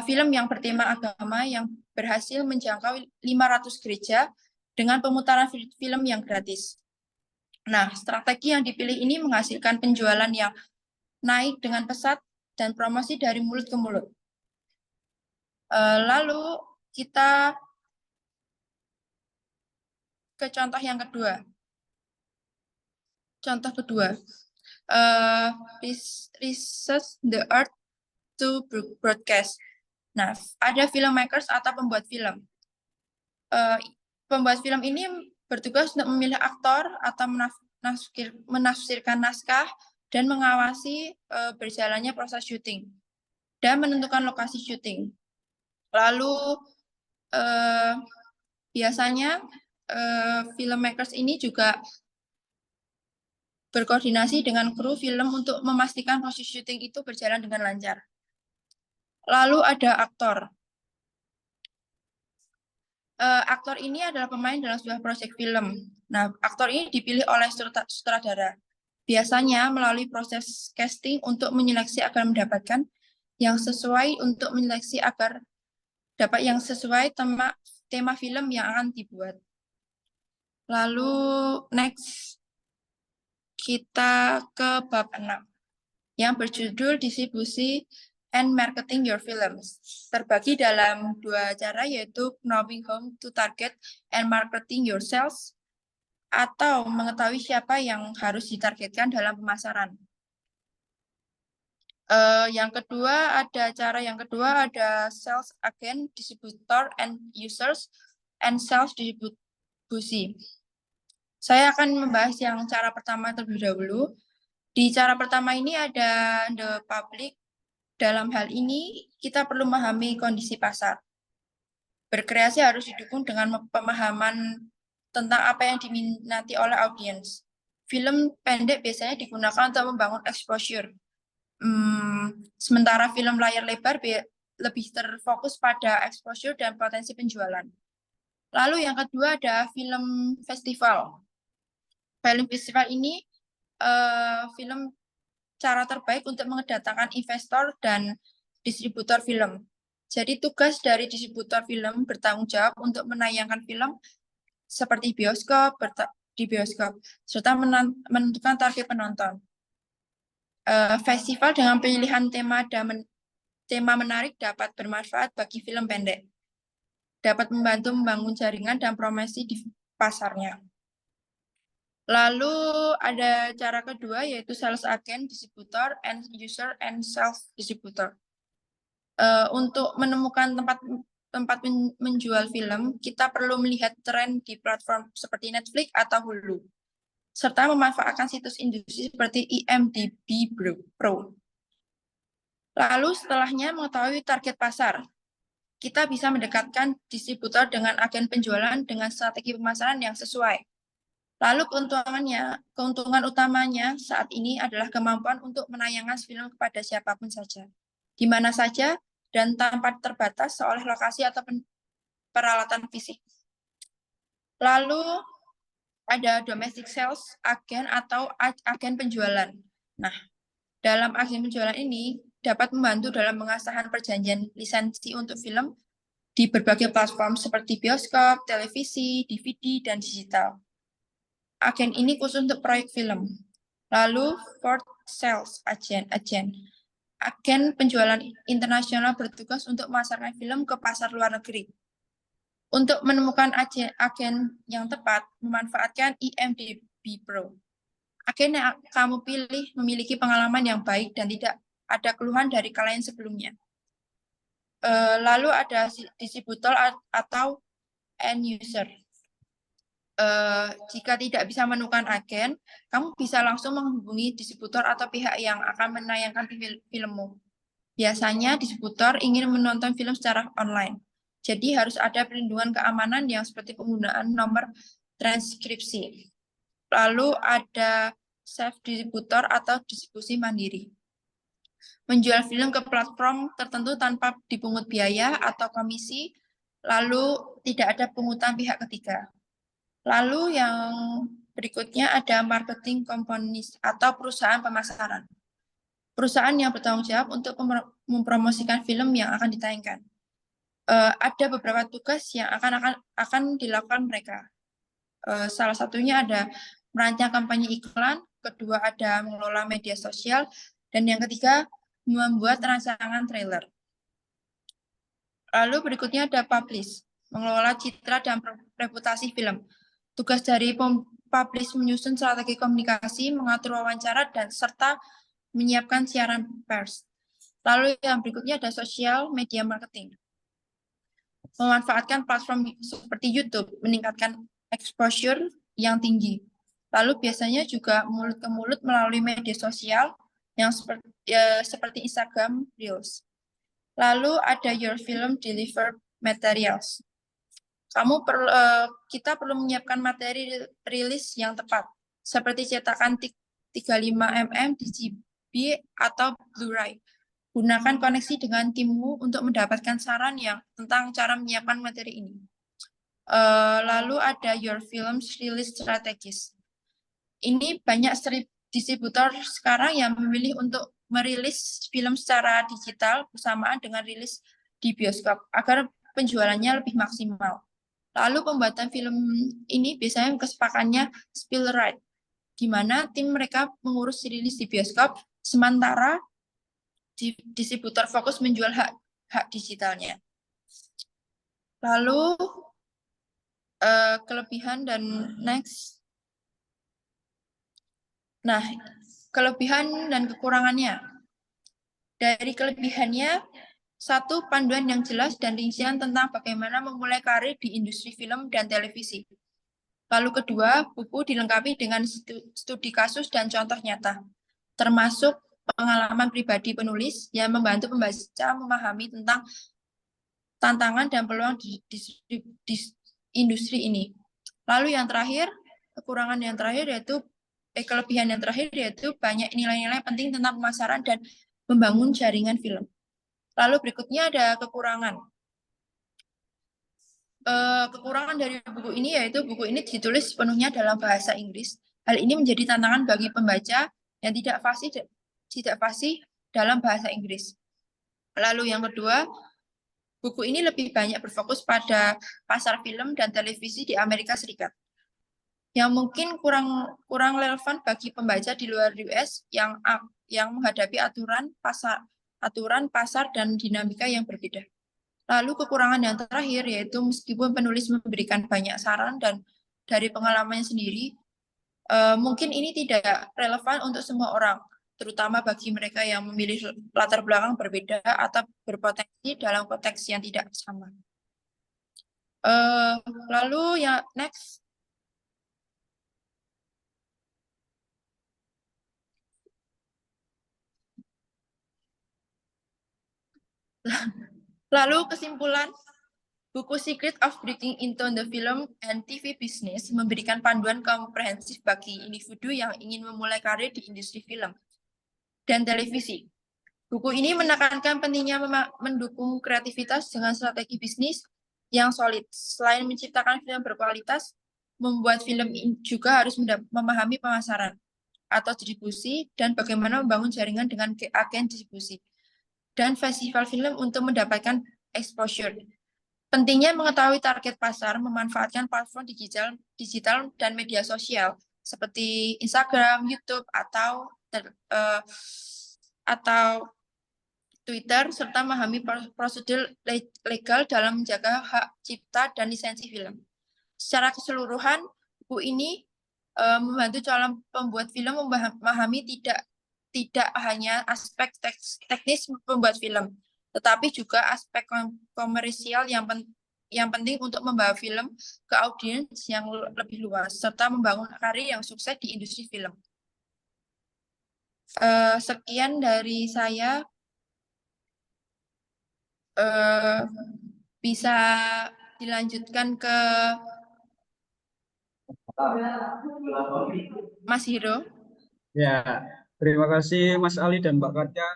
film yang bertema agama yang berhasil menjangkau 500 gereja dengan pemutaran film yang gratis. Nah, strategi yang dipilih ini menghasilkan penjualan yang naik dengan pesat dan promosi dari mulut ke mulut. Lalu kita ke contoh yang kedua. Contoh kedua. Research the art to broadcast. Nah, ada filmmakers atau pembuat film. Pembuat film ini bertugas untuk memilih aktor atau menafsirkan naskah dan mengawasi berjalannya proses syuting dan menentukan lokasi syuting. Lalu biasanya filmmakers ini juga berkoordinasi dengan kru film untuk memastikan proses syuting itu berjalan dengan lancar. Lalu ada aktor. Aktor ini adalah pemain dalam sebuah proyek film. Nah, aktor ini dipilih oleh sutradara. Biasanya melalui proses casting untuk menyeleksi agar mendapatkan yang sesuai tema film yang akan dibuat. Lalu next kita ke bab 6 yang berjudul distribusi and marketing your films. Terbagi dalam dua cara, yaitu knowing whom to target and marketing your sales, atau mengetahui siapa yang harus ditargetkan dalam pemasaran. Yang kedua ada sales agent, distributor, and users, and sales distribusi. Saya akan membahas yang cara pertama terlebih dahulu. Di cara pertama ini ada the public. Dalam hal ini, kita perlu memahami kondisi pasar. Berkreasi harus didukung dengan pemahaman tentang apa yang diminati oleh audiens. Film pendek biasanya digunakan untuk membangun exposure. Sementara film layar lebar lebih terfokus pada exposure dan potensi penjualan. Lalu yang kedua ada film festival. Film festival ini film cara terbaik untuk mendatangkan investor dan distributor film. Jadi tugas dari distributor film bertanggung jawab untuk menayangkan film seperti di bioskop, serta menentukan target penonton. Festival dengan pilihan tema menarik dapat bermanfaat bagi film pendek. Dapat membantu membangun jaringan dan promosi di pasarnya. Lalu ada cara kedua yaitu sales agent, distributor, and user and self distributor. untuk menemukan tempat menjual film, kita perlu melihat tren di platform seperti Netflix atau Hulu, serta memanfaatkan situs industri seperti IMDb Pro. Lalu setelahnya mengetahui target pasar, kita bisa mendekatkan distributor dengan agen penjualan dengan strategi pemasaran yang sesuai. Lalu keuntungan utamanya saat ini adalah kemampuan untuk menayangkan film kepada siapapun saja, di mana saja, dan tanpa terbatas oleh lokasi atau peralatan fisik. Lalu ada domestic sales agen atau agen penjualan. Nah, dalam agen penjualan ini dapat membantu dalam pengesahan perjanjian lisensi untuk film di berbagai platform seperti bioskop, televisi, DVD, dan digital. Agen ini khusus untuk proyek film. Lalu, for sales agen. Agen penjualan internasional bertugas untuk memasarkan film ke pasar luar negeri. Untuk menemukan agen yang tepat, memanfaatkan IMDb Pro. Agen yang kamu pilih memiliki pengalaman yang baik dan tidak ada keluhan dari klien sebelumnya. Lalu ada distributor atau end user. Jika tidak bisa menemukan agen, kamu bisa langsung menghubungi distributor atau pihak yang akan menayangkan filmmu. Biasanya distributor ingin menonton film secara online, jadi harus ada perlindungan keamanan yang seperti penggunaan nomor transkripsi. Lalu ada self-distributor atau distribusi mandiri. Menjual film ke platform tertentu tanpa dipungut biaya atau komisi, lalu tidak ada pungutan pihak ketiga. Lalu yang berikutnya ada marketing companies atau perusahaan pemasaran. Perusahaan yang bertanggung jawab untuk mempromosikan film yang akan ditayangkan. Ada beberapa tugas yang akan dilakukan mereka. Salah satunya ada merancang kampanye iklan, kedua ada mengelola media sosial, dan yang ketiga membuat rancangan trailer. Lalu berikutnya ada publish, mengelola citra dan reputasi film. Tugas dari publish menyusun strategi komunikasi, mengatur wawancara, dan serta menyiapkan siaran pers. Lalu yang berikutnya ada social media marketing. Memanfaatkan platform seperti YouTube, meningkatkan exposure yang tinggi. Lalu biasanya juga mulut ke mulut melalui media sosial yang seperti Instagram Reels. Lalu ada your film deliver materials. Kita perlu menyiapkan materi rilis yang tepat, seperti cetakan 35 mm DCP atau Blu-ray. Gunakan koneksi dengan timmu untuk mendapatkan saran tentang cara menyiapkan materi ini. Lalu ada your film's release strategies. Ini banyak distributor sekarang yang memilih untuk merilis film secara digital bersamaan dengan rilis di bioskop agar penjualannya lebih maksimal. Lalu pembuatan film ini biasanya kesepakatannya spill right, di mana tim mereka mengurus rilis di bioskop, sementara distributor fokus menjual hak digitalnya. Lalu kelebihan dan next. Nah, kelebihan dan kekurangannya. Dari kelebihannya, satu, panduan yang jelas dan rincian tentang bagaimana memulai karir di industri film dan televisi. Lalu kedua, buku dilengkapi dengan studi kasus dan contoh nyata, termasuk pengalaman pribadi penulis yang membantu pembaca memahami tentang tantangan dan peluang di industri ini. Lalu yang terakhir, kekurangan yang terakhir yaitu kelebihan yang terakhir yaitu banyak nilai-nilai penting tentang pemasaran dan membangun jaringan film. Lalu berikutnya ada kekurangan. Kekurangan dari buku ini yaitu buku ini ditulis sepenuhnya dalam bahasa Inggris. Hal ini menjadi tantangan bagi pembaca yang tidak fasih dalam bahasa Inggris. Lalu yang kedua, buku ini lebih banyak berfokus pada pasar film dan televisi di Amerika Serikat, yang mungkin kurang relevan bagi pembaca di luar US yang menghadapi aturan pasar dan dinamika yang berbeda. Lalu kekurangan yang terakhir yaitu meskipun penulis memberikan banyak saran dan dari pengalamannya sendiri, mungkin ini tidak relevan untuk semua orang. terutama bagi mereka yang memilih latar belakang berbeda atau berpotensi dalam konteks yang tidak sama. Lalu yang next. Lalu kesimpulan, buku Secret of Breaking into the Film and TV Business memberikan panduan komprehensif bagi individu yang ingin memulai karir di industri film dan televisi. Buku ini menekankan pentingnya mendukung kreativitas dengan strategi bisnis yang solid. Selain menciptakan film berkualitas, membuat film juga harus memahami pemasaran atau distribusi dan bagaimana membangun jaringan dengan agen distribusi dan festival film untuk mendapatkan exposure. Pentingnya mengetahui target pasar, memanfaatkan platform digital dan media sosial seperti Instagram, YouTube, atau Twitter, serta memahami prosedur legal dalam menjaga hak cipta dan lisensi film. Secara keseluruhan, buku ini membantu calon pembuat film memahami tidak hanya aspek teknis pembuat film, tetapi juga aspek komersial yang penting untuk membawa film ke audiens yang lebih luas, serta membangun karir yang sukses di industri film. Sekian dari saya. Bisa dilanjutkan ke Mas Hiro. Ya, terima kasih Mas Ali dan Mbak Katya.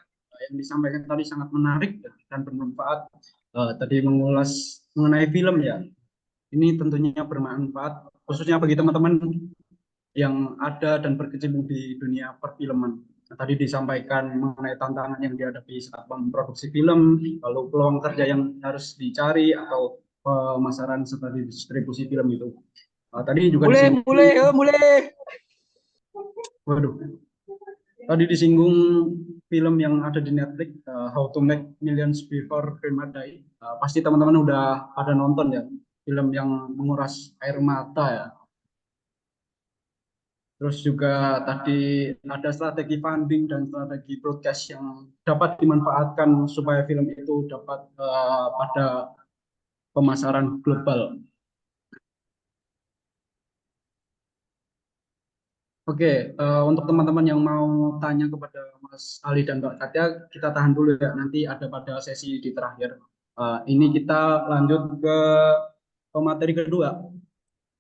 Yang disampaikan tadi sangat menarik dan bermanfaat. Tadi mengulas mengenai film ya. Ini tentunya bermanfaat khususnya bagi teman-teman yang ada dan berkecimpung di dunia perfilman. Tadi disampaikan mengenai tantangan yang dihadapi saat memproduksi film, lalu peluang kerja yang harus dicari atau pemasaran serta distribusi film itu. Tadi juga Waduh. Tadi disinggung film yang ada di Netflix, How to Make Millions Before Fame Die. Pasti teman-teman udah pada nonton ya, film yang menguras air mata ya. Terus juga tadi ada strategi funding dan strategi broadcast yang dapat dimanfaatkan supaya film itu dapat pada pemasaran global. Oke, untuk teman-teman yang mau tanya kepada Mas Ali dan Mbak Katya, kita tahan dulu ya, nanti ada pada sesi di terakhir. Ini kita lanjut ke pemateri kedua.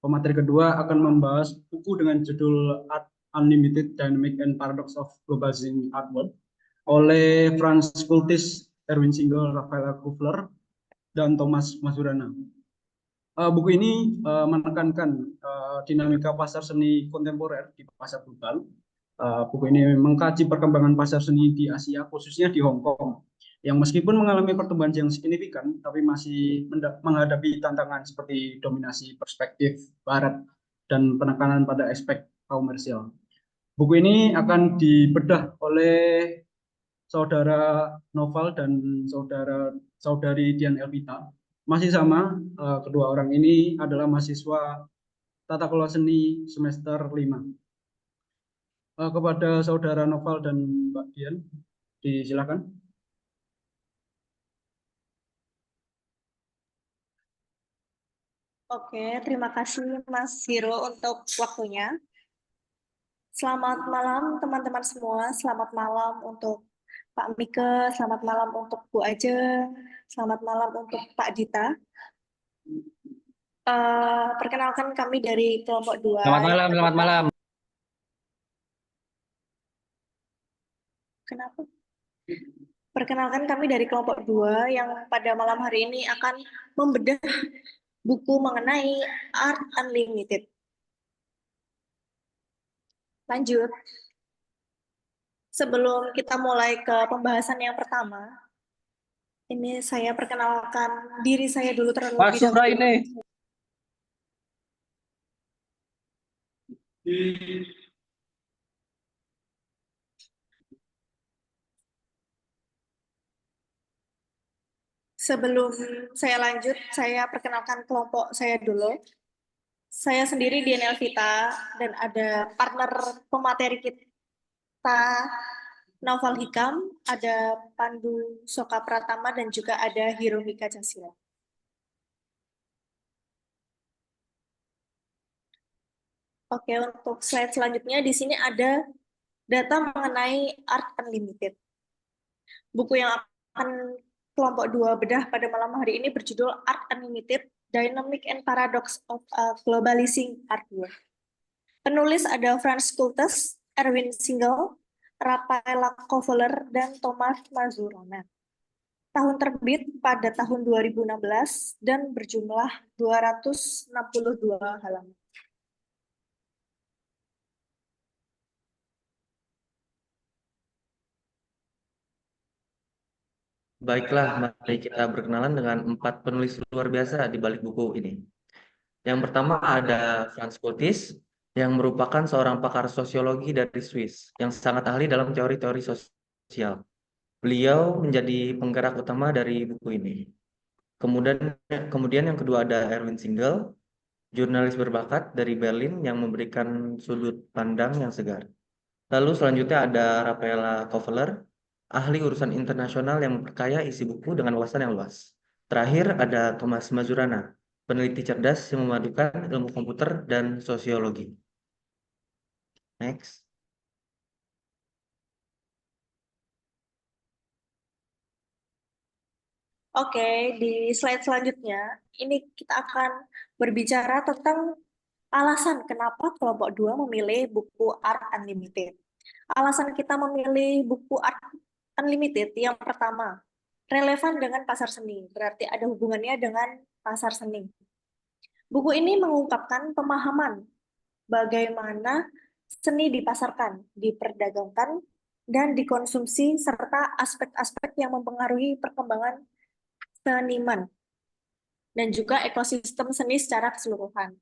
Pemateri kedua akan membahas buku dengan judul Art Unlimited Dynamic and Paradox of Globalizing Art World oleh Franz Kultis, Erwin Single, Rafael Kufler, dan Thomas Mazurana. Buku ini menekankan dinamika pasar seni kontemporer di pasar global. Buku ini mengkaji perkembangan pasar seni di Asia, khususnya di Hong Kong, yang meskipun mengalami pertumbuhan yang signifikan, tapi masih menghadapi tantangan seperti dominasi perspektif Barat dan penekanan pada aspek komersial. Buku ini akan dibedah oleh saudara Noval dan saudari Dian Elvita. Masih sama, kedua orang ini adalah mahasiswa Tata Kelola Seni semester 5. Kepada saudara Noval dan Mbak Dian, disilakan. Oke, terima kasih Mas Hiro untuk waktunya. Selamat malam teman-teman semua, selamat malam untuk Pak Mike, selamat malam untuk Bu Aja, selamat malam untuk Pak Dita. Perkenalkan kami dari kelompok 2. Selamat malam. Kenapa? Perkenalkan kami dari kelompok 2 yang pada malam hari ini akan membedah buku mengenai Art Unlimited. Lanjut. Sebelum kita mulai ke pembahasan yang pertama, ini saya perkenalkan diri saya dulu terlebih dahulu. ini. Sebelum saya lanjut, saya perkenalkan kelompok saya dulu. Saya sendiri Dian Elvita dan ada partner pemateri kita Naufal Hikam, ada Pandu Soka Pratama, dan juga ada Hiromika Jasila. Oke, untuk slide selanjutnya di sini ada data mengenai Art Unlimited. Buku yang akan kelompok 2 bedah pada malam hari ini berjudul Art Unlimited, Dynamic and Paradox of a Globalizing Art World. Penulis ada Franz Schultes, Erwin Singel, Rafaela Koveler, dan Thomas Mazurona. Tahun terbit pada tahun 2016 dan berjumlah 262 halaman. Baiklah, mari kita berkenalan dengan 4 penulis luar biasa di balik buku ini. Yang pertama ada Franz Schultes, yang merupakan seorang pakar sosiologi dari Swiss, yang sangat ahli dalam teori-teori sosial. Beliau menjadi penggerak utama dari buku ini. Kemudian yang kedua ada Erwin Singel, jurnalis berbakat dari Berlin yang memberikan sudut pandang yang segar. Lalu selanjutnya ada Rafaela Koveler, ahli urusan internasional yang memperkaya isi buku dengan wawasan yang luas. Terakhir ada Thomas Mazurana, peneliti cerdas yang memadukan ilmu komputer dan sosiologi. Next. Oke, di slide selanjutnya, ini kita akan berbicara tentang alasan kenapa kelompok 2 memilih buku Art Unlimited. Alasan kita memilih buku Art Unlimited yang pertama, relevan dengan pasar seni, berarti ada hubungannya dengan pasar seni. Buku ini mengungkapkan pemahaman bagaimana seni dipasarkan, diperdagangkan, dan dikonsumsi, serta aspek-aspek yang mempengaruhi perkembangan seniman, dan juga ekosistem seni secara keseluruhan,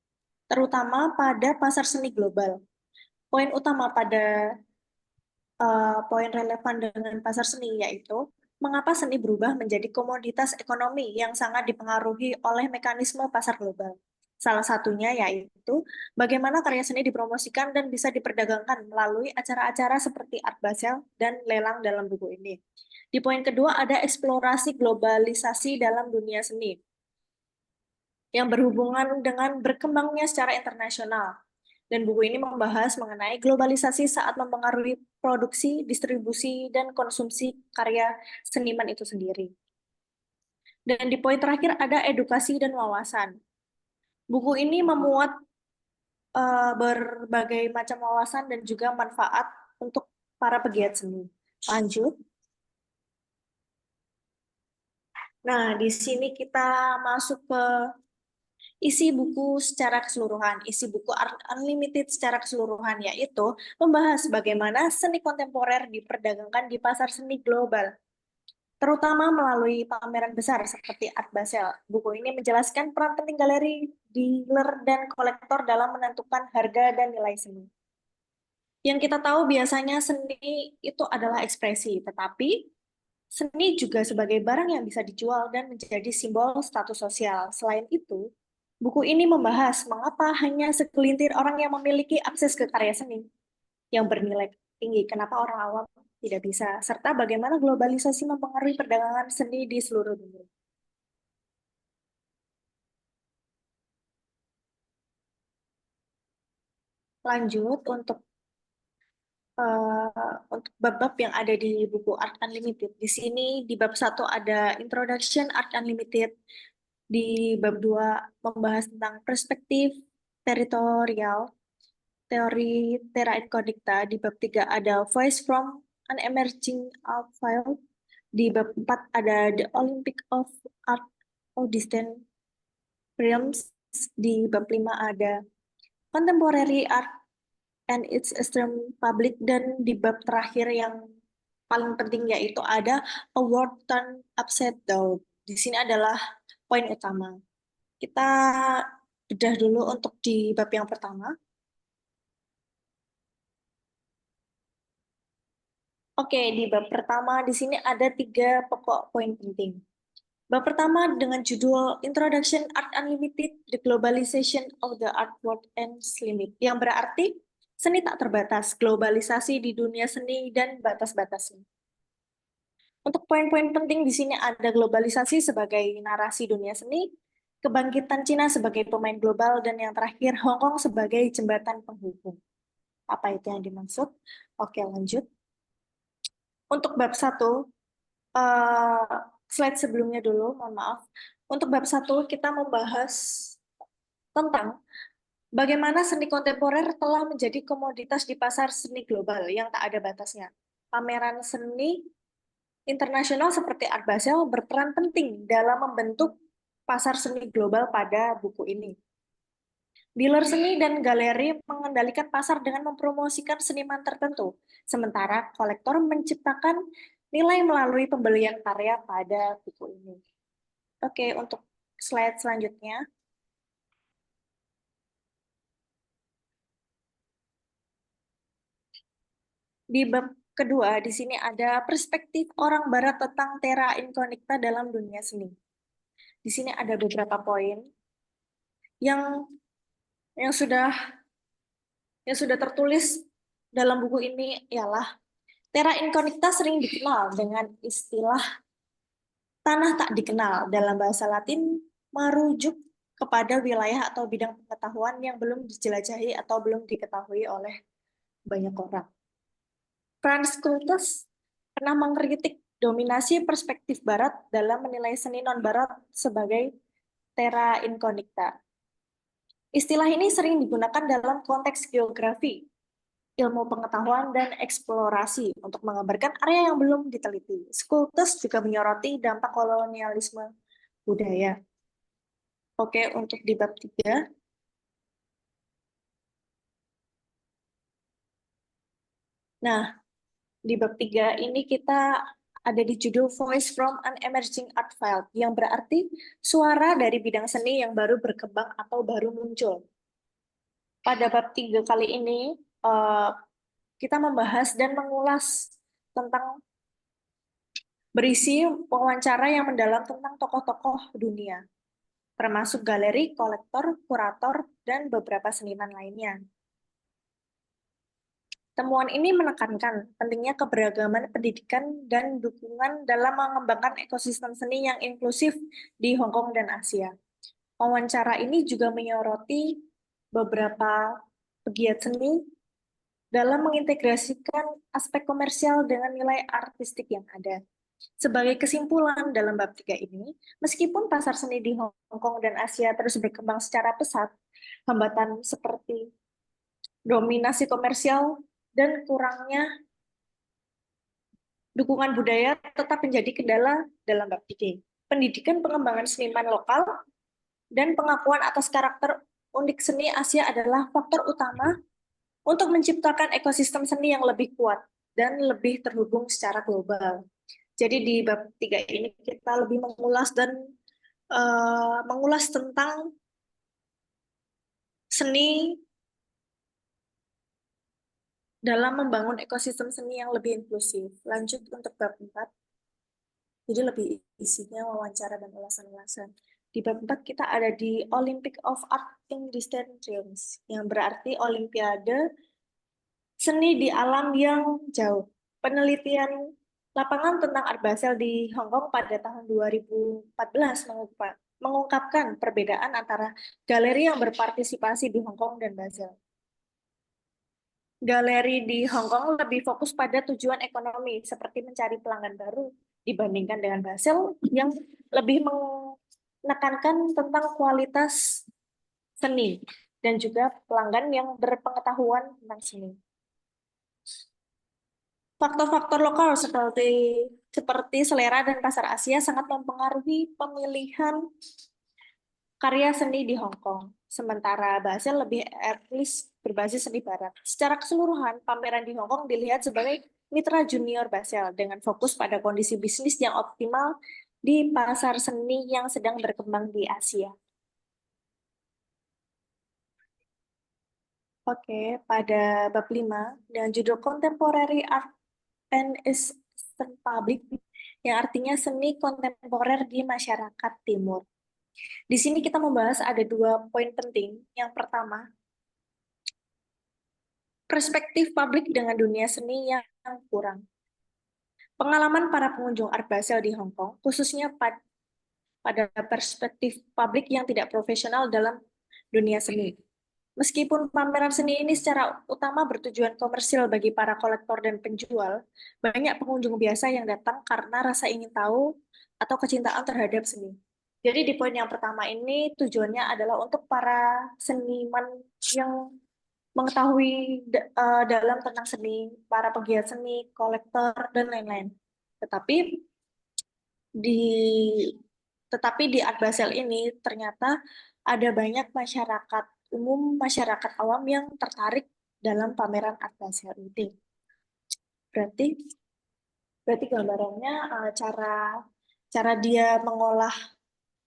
terutama pada pasar seni global. Poin utama pada poin relevan dengan pasar seni yaitu mengapa seni berubah menjadi komoditas ekonomi yang sangat dipengaruhi oleh mekanisme pasar global. Salah satunya yaitu bagaimana karya seni dipromosikan dan bisa diperdagangkan melalui acara-acara seperti Art Basel dan lelang dalam buku ini. Di poin kedua ada eksplorasi globalisasi dalam dunia seni yang berhubungan dengan berkembangnya secara internasional. Dan buku ini membahas mengenai globalisasi saat mempengaruhi produksi, distribusi, dan konsumsi karya seniman itu sendiri. Dan di poin terakhir ada edukasi dan wawasan. Buku ini memuat berbagai macam wawasan dan juga manfaat untuk para pegiat seni. Lanjut. Nah, di sini kita masuk ke isi buku secara keseluruhan. Isi buku Art Unlimited secara keseluruhan yaitu membahas bagaimana seni kontemporer diperdagangkan di pasar seni global, terutama melalui pameran besar seperti Art Basel. Buku ini menjelaskan peran penting galeri, dealer, dan kolektor dalam menentukan harga dan nilai seni. Yang kita tahu biasanya seni itu adalah ekspresi, tetapi seni juga sebagai barang yang bisa dijual dan menjadi simbol status sosial. Selain itu, buku ini membahas mengapa hanya segelintir orang yang memiliki akses ke karya seni yang bernilai tinggi, kenapa orang awam tidak bisa, serta bagaimana globalisasi mempengaruhi perdagangan seni di seluruh dunia. Lanjut, untuk bab-bab yang ada di buku Art Unlimited. Di sini di bab 1 ada Introduction Art Unlimited, di bab 2 membahas tentang perspektif teritorial, teori terra incognita, di bab 3 ada Voice from an Emerging Art File, di bab 4 ada The Olympic of Art of Distant Realms, di bab 5 ada Contemporary Art and its extreme public, dan di bab terakhir yang paling penting yaitu ada A World Turned Upside Down. Di sini adalah poin utama. Kita bedah dulu untuk di bab yang pertama. Oke, di bab pertama di sini ada 3 pokok poin penting. Bab pertama dengan judul Introduction Art Unlimited, The Globalization of the Art World Ends Limit, yang berarti Seni tak terbatas, globalisasi di dunia seni, dan batas-batasnya. Untuk poin-poin penting di sini ada globalisasi sebagai narasi dunia seni, kebangkitan Cina sebagai pemain global, dan yang terakhir Hong Kong sebagai jembatan penghubung. Apa itu yang dimaksud? Oke, lanjut. Untuk bab 1, slide sebelumnya dulu, mohon maaf. Untuk bab 1 kita membahas tentang bagaimana seni kontemporer telah menjadi komoditas di pasar seni global yang tak ada batasnya. Pameran seni internasional seperti Art Basel berperan penting dalam membentuk pasar seni global pada buku ini. Dealer seni dan galeri mengendalikan pasar dengan mempromosikan seniman tertentu, sementara kolektor menciptakan nilai melalui pembelian karya pada buku ini. Oke, untuk slide selanjutnya. Di bab kedua, di sini ada perspektif orang Barat tentang terra incognita dalam dunia seni. Di sini ada beberapa poin yang sudah tertulis dalam buku ini ialah terra incognita sering dikenal dengan istilah tanah tak dikenal. Dalam bahasa Latin merujuk kepada wilayah atau bidang pengetahuan yang belum dijelajahi atau belum diketahui oleh banyak orang. Franz Kultus pernah mengkritik dominasi perspektif Barat dalam menilai seni non-Barat sebagai terra incognita. Istilah ini sering digunakan dalam konteks geografi, ilmu pengetahuan, dan eksplorasi untuk menggambarkan area yang belum diteliti. Kultus juga menyoroti dampak kolonialisme budaya. Oke, untuk di bab 3. Nah, di bab 3 ini kita ada di judul Voice from an Emerging Art Field, yang berarti suara dari bidang seni yang baru berkembang atau baru muncul. Pada bab 3 kali ini, kita membahas dan mengulas tentang berisi wawancara yang mendalam tentang tokoh-tokoh dunia, termasuk galeri, kolektor, kurator, dan beberapa seniman lainnya. Temuan ini menekankan pentingnya keberagaman pendidikan dan dukungan dalam mengembangkan ekosistem seni yang inklusif di Hong Kong dan Asia. Wawancara ini juga menyoroti beberapa pegiat seni dalam mengintegrasikan aspek komersial dengan nilai artistik yang ada. Sebagai kesimpulan dalam bab 3 ini, meskipun pasar seni di Hong Kong dan Asia terus berkembang secara pesat, hambatan seperti dominasi komersial dan kurangnya dukungan budaya tetap menjadi kendala dalam bab ini. Pendidikan pengembangan seniman lokal dan pengakuan atas karakter unik seni Asia adalah faktor utama untuk menciptakan ekosistem seni yang lebih kuat dan lebih terhubung secara global. Jadi di bab 3 ini kita lebih mengulas tentang seni dalam membangun ekosistem seni yang lebih inklusif. Lanjut untuk bab 4. Jadi lebih isinya wawancara dan ulasan-ulasan. Di bab 4 kita ada di Olympic of Art in Distant Realms, yang berarti Olimpiade Seni di Alam yang Jauh. Penelitian lapangan tentang Art Basel di Hong Kong pada tahun 2014 mengungkapkan perbedaan antara galeri yang berpartisipasi di Hong Kong dan Basel. Galeri di Hong Kong lebih fokus pada tujuan ekonomi, seperti mencari pelanggan baru, dibandingkan dengan Basel yang lebih menekankan tentang kualitas seni dan juga pelanggan yang berpengetahuan tentang seni. Faktor-faktor lokal seperti selera dan pasar Asia sangat mempengaruhi pemilihan karya seni di Hong Kong. Sementara Basel lebih etnis berbasis seni barat. Secara keseluruhan, pameran di Hong Kong dilihat sebagai mitra junior Basel dengan fokus pada kondisi bisnis yang optimal di pasar seni yang sedang berkembang di Asia. Oke, pada bab 5 dengan judul Contemporary Art and Eastern Public, yang artinya seni kontemporer di masyarakat timur. Di sini kita membahas ada 2 poin penting. Yang pertama, perspektif publik dengan dunia seni yang kurang. Pengalaman para pengunjung Art Basel di Hong Kong, khususnya pada perspektif publik yang tidak profesional dalam dunia seni. Meskipun pameran seni ini secara utama bertujuan komersil bagi para kolektor dan penjual, banyak pengunjung biasa yang datang karena rasa ingin tahu atau kecintaan terhadap seni. Jadi di poin yang pertama ini tujuannya adalah untuk para seniman yang mengetahui dalam tentang seni, para pegiat seni, kolektor, dan lain-lain. Tetapi di Art Basel ini ternyata ada banyak masyarakat umum, masyarakat awam yang tertarik dalam pameran Art Basel ini. Berarti gambarannya cara dia mengolah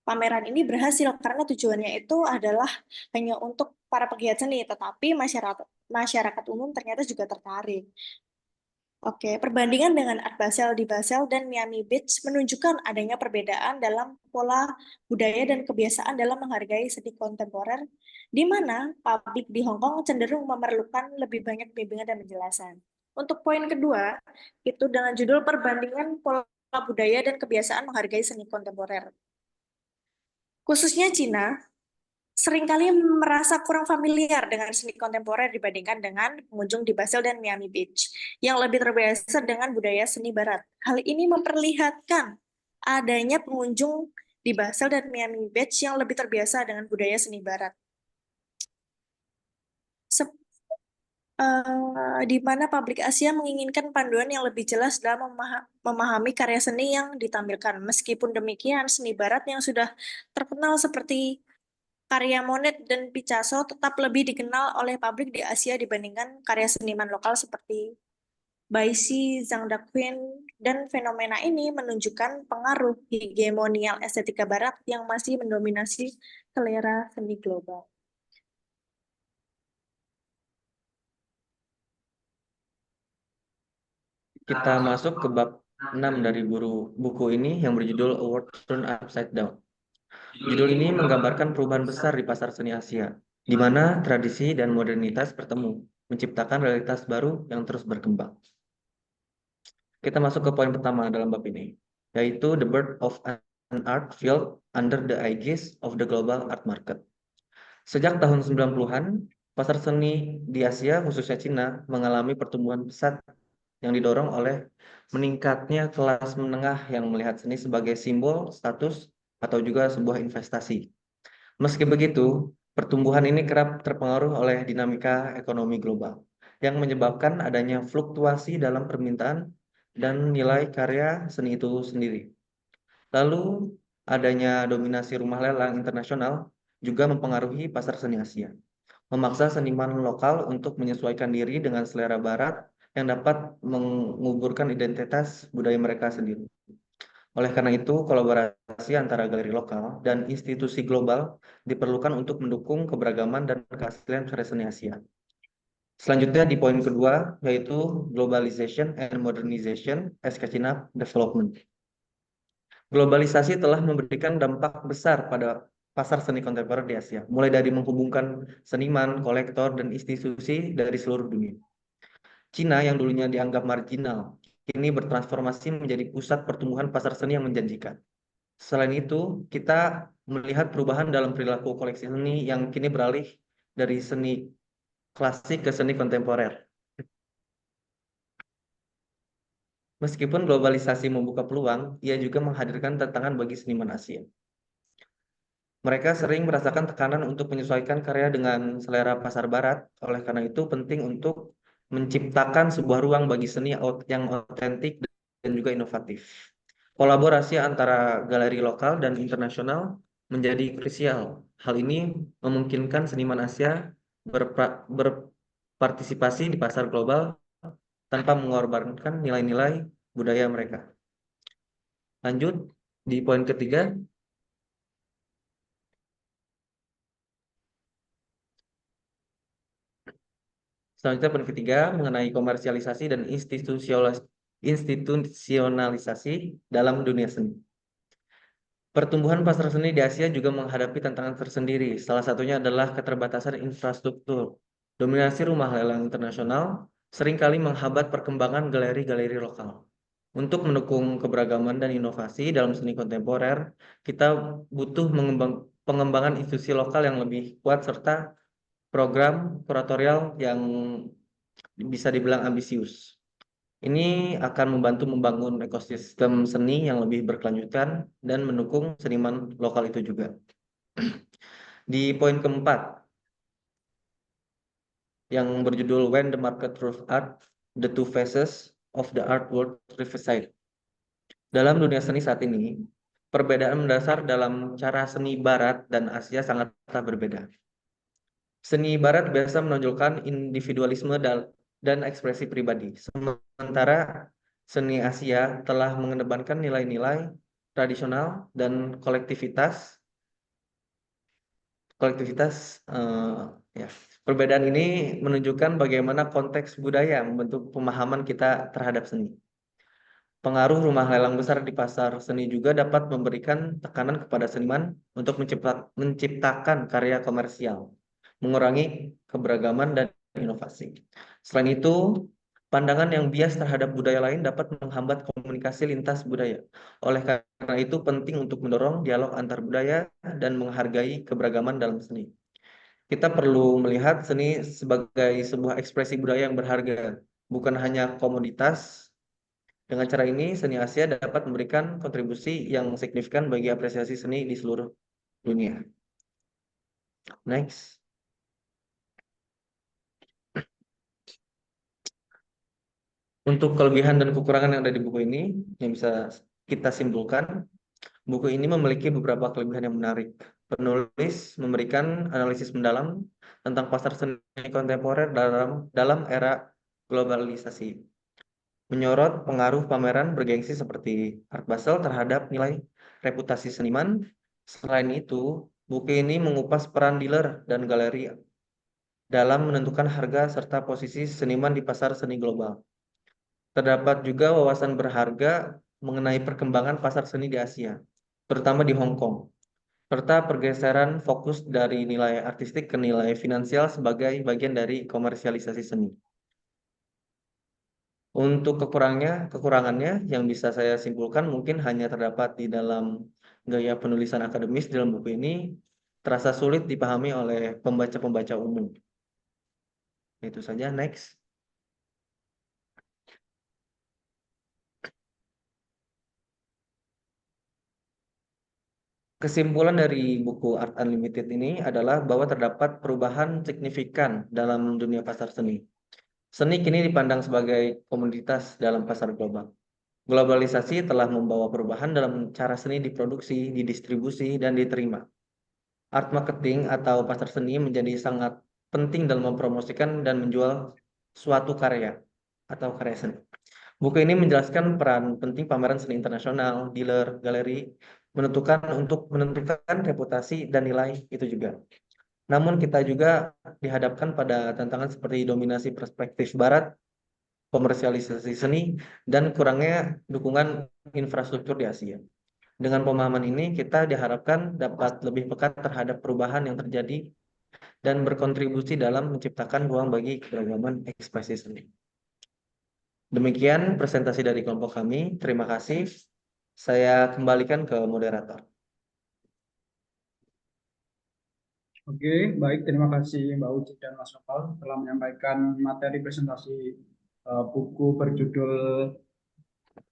pameran ini berhasil karena tujuannya itu adalah hanya untuk para pegiat seni, tetapi masyarakat umum ternyata juga tertarik. Oke, perbandingan dengan Art Basel di Basel dan Miami Beach menunjukkan adanya perbedaan dalam pola budaya dan kebiasaan dalam menghargai seni kontemporer, di mana publik di Hong Kong cenderung memerlukan lebih banyak bimbingan dan penjelasan. Untuk poin kedua, itu dengan judul perbandingan pola budaya dan kebiasaan menghargai seni kontemporer. Khususnya Cina, seringkali merasa kurang familiar dengan seni kontemporer dibandingkan dengan pengunjung di Basel dan Miami Beach yang lebih terbiasa dengan budaya seni barat. Hal ini memperlihatkan adanya pengunjung di Basel dan Miami Beach yang lebih terbiasa dengan budaya seni barat. Di mana publik Asia menginginkan panduan yang lebih jelas dalam memahami karya seni yang ditampilkan. Meskipun demikian, seni barat yang sudah terkenal seperti karya Monet dan Picasso tetap lebih dikenal oleh publik di Asia dibandingkan karya seniman lokal seperti Banksy, Zhang Daquin, dan fenomena ini menunjukkan pengaruh hegemonial estetika barat yang masih mendominasi selera seni global. Kita masuk ke bab 6 dari buku ini yang berjudul A World Turned Upside Down. Judul ini menggambarkan perubahan besar di pasar seni Asia, di mana tradisi dan modernitas bertemu, menciptakan realitas baru yang terus berkembang. Kita masuk ke poin pertama dalam bab ini, yaitu The Birth of an Art Field under the Aegis of the Global Art Market. Sejak tahun 90-an, pasar seni di Asia, khususnya Cina, mengalami pertumbuhan pesat yang didorong oleh meningkatnya kelas menengah yang melihat seni sebagai simbol, status, atau juga sebuah investasi. Meski begitu, pertumbuhan ini kerap terpengaruh oleh dinamika ekonomi global yang menyebabkan adanya fluktuasi dalam permintaan dan nilai karya seni itu sendiri. Lalu, adanya dominasi rumah lelang internasional juga mempengaruhi pasar seni Asia, memaksa seniman lokal untuk menyesuaikan diri dengan selera barat yang dapat menguburkan identitas budaya mereka sendiri. Oleh karena itu, kolaborasi antara galeri lokal dan institusi global diperlukan untuk mendukung keberagaman dan keaslian karya seni Asia. Selanjutnya di poin kedua, yaitu Globalization and Modernization as catching up development. Globalisasi telah memberikan dampak besar pada pasar seni kontemporer di Asia, mulai dari menghubungkan seniman, kolektor, dan institusi dari seluruh dunia. Cina yang dulunya dianggap marginal, kini bertransformasi menjadi pusat pertumbuhan pasar seni yang menjanjikan. Selain itu, kita melihat perubahan dalam perilaku koleksi seni yang kini beralih dari seni klasik ke seni kontemporer. Meskipun globalisasi membuka peluang, ia juga menghadirkan tantangan bagi seniman Asia. Mereka sering merasakan tekanan untuk menyesuaikan karya dengan selera pasar barat, oleh karena itu penting untuk menciptakan sebuah ruang bagi seni yang otentik dan juga inovatif. Kolaborasi antara galeri lokal dan internasional menjadi krusial. Hal ini memungkinkan seniman Asia berpartisipasi di pasar global tanpa mengorbankan nilai-nilai budaya mereka. Lanjut di poin ketiga. Selanjutnya poin ketiga mengenai komersialisasi dan institusionalisasi dalam dunia seni. Pertumbuhan pasar seni di Asia juga menghadapi tantangan tersendiri. Salah satunya adalah keterbatasan infrastruktur Dominasi rumah lelang internasional seringkali menghambat perkembangan galeri-galeri lokal. Untuk mendukung keberagaman dan inovasi dalam seni kontemporer, kita butuh pengembangan institusi lokal yang lebih kuat serta program kuratorial yang bisa dibilang ambisius. Ini akan membantu membangun ekosistem seni yang lebih berkelanjutan dan mendukung seniman lokal itu juga. Di poin keempat, yang berjudul When the Market Rules Art, the Two Faces of the Art World Revisit. Dalam dunia seni saat ini, perbedaan mendasar dalam cara seni Barat dan Asia sangatlah berbeda. Seni Barat biasa menonjolkan individualisme dan ekspresi pribadi, sementara seni Asia telah mengedepankan nilai-nilai tradisional dan kolektivitas. Ya. Perbedaan ini menunjukkan bagaimana konteks budaya membentuk pemahaman kita terhadap seni. Pengaruh rumah lelang besar di pasar seni juga dapat memberikan tekanan kepada seniman untuk menciptakan karya komersial, mengurangi keberagaman dan inovasi. Selain itu, pandangan yang bias terhadap budaya lain dapat menghambat komunikasi lintas budaya. Oleh karena itu, penting untuk mendorong dialog antar budaya dan menghargai keberagaman dalam seni. Kita perlu melihat seni sebagai sebuah ekspresi budaya yang berharga, bukan hanya komoditas. Dengan cara ini, seni Asia dapat memberikan kontribusi yang signifikan bagi apresiasi seni di seluruh dunia. Next. Untuk kelebihan dan kekurangan yang ada di buku ini, yang bisa kita simpulkan, buku ini memiliki beberapa kelebihan yang menarik. Penulis memberikan analisis mendalam tentang pasar seni kontemporer dalam era globalisasi. Menyorot pengaruh pameran bergengsi seperti Art Basel terhadap nilai reputasi seniman. Selain itu, buku ini mengupas peran dealer dan galeri dalam menentukan harga serta posisi seniman di pasar seni global. Terdapat juga wawasan berharga mengenai perkembangan pasar seni di Asia, terutama di Hong Kong, serta pergeseran fokus dari nilai artistik ke nilai finansial sebagai bagian dari komersialisasi seni. Untuk kekurangannya yang bisa saya simpulkan mungkin hanya terdapat di dalam gaya penulisan akademis dalam buku ini, terasa sulit dipahami oleh pembaca-pembaca umum. Itu saja, next. Kesimpulan dari buku Art Unlimited ini adalah bahwa terdapat perubahan signifikan dalam dunia pasar seni. Seni kini dipandang sebagai komoditas dalam pasar global. Globalisasi telah membawa perubahan dalam cara seni diproduksi, didistribusi, dan diterima. Art marketing atau pasar seni menjadi sangat penting dalam mempromosikan dan menjual suatu karya atau karya seni. Buku ini menjelaskan peran penting pameran seni internasional, dealer, galeri, untuk menentukan reputasi dan nilai itu juga. Namun kita juga dihadapkan pada tantangan seperti dominasi perspektif Barat, komersialisasi seni, dan kurangnya dukungan infrastruktur di Asia. Dengan pemahaman ini, kita diharapkan dapat lebih peka terhadap perubahan yang terjadi dan berkontribusi dalam menciptakan ruang bagi keberagaman ekspresi seni. Demikian presentasi dari kelompok kami. Terima kasih. Saya kembalikan ke moderator. Oke, baik. Terima kasih Mbak Uci dan Mas Nopal telah menyampaikan materi presentasi buku berjudul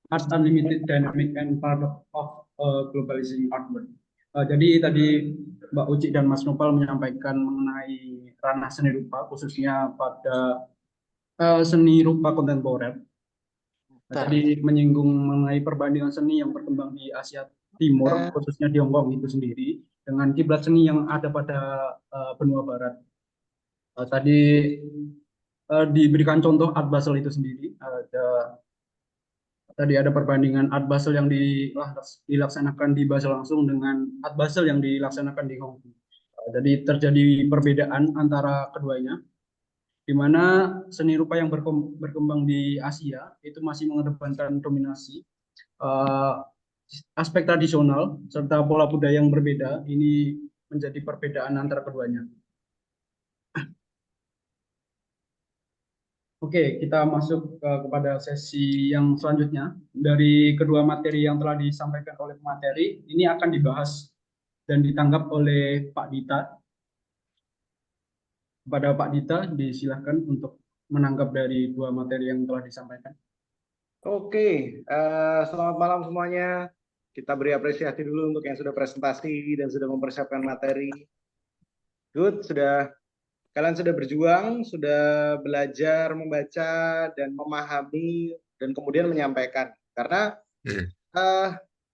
Art Unlimited Dynamic and Part of Globalizing Art World. Jadi tadi Mbak Uci dan Mas Nopal menyampaikan mengenai ranah seni rupa, khususnya pada seni rupa kontemporer. Tadi menyinggung mengenai perbandingan seni yang berkembang di Asia Timur, khususnya di Hong Kong itu sendiri, dengan kiblat seni yang ada pada benua Barat. Tadi diberikan contoh Art Basel itu sendiri. Tadi ada perbandingan Art Basel yang dilaksanakan di Basel langsung dengan Art Basel yang dilaksanakan di Hong Kong. Jadi terjadi perbedaan antara keduanya, di mana seni rupa yang berkembang di Asia itu masih mengedepankan dominasi aspek tradisional serta pola budaya yang berbeda. Ini menjadi perbedaan antara keduanya. Oke, kita masuk kepada sesi yang selanjutnya. Dari kedua materi yang telah disampaikan oleh pemateri, ini akan dibahas dan ditanggap oleh Pak Dita. Kepada Pak Dita, disilahkan untuk menanggap dari dua materi yang telah disampaikan. Oke, selamat malam semuanya. Kita beri apresiasi dulu untuk yang sudah presentasi dan sudah mempersiapkan materi. Good, kalian sudah berjuang, sudah belajar membaca dan memahami dan kemudian menyampaikan. Karena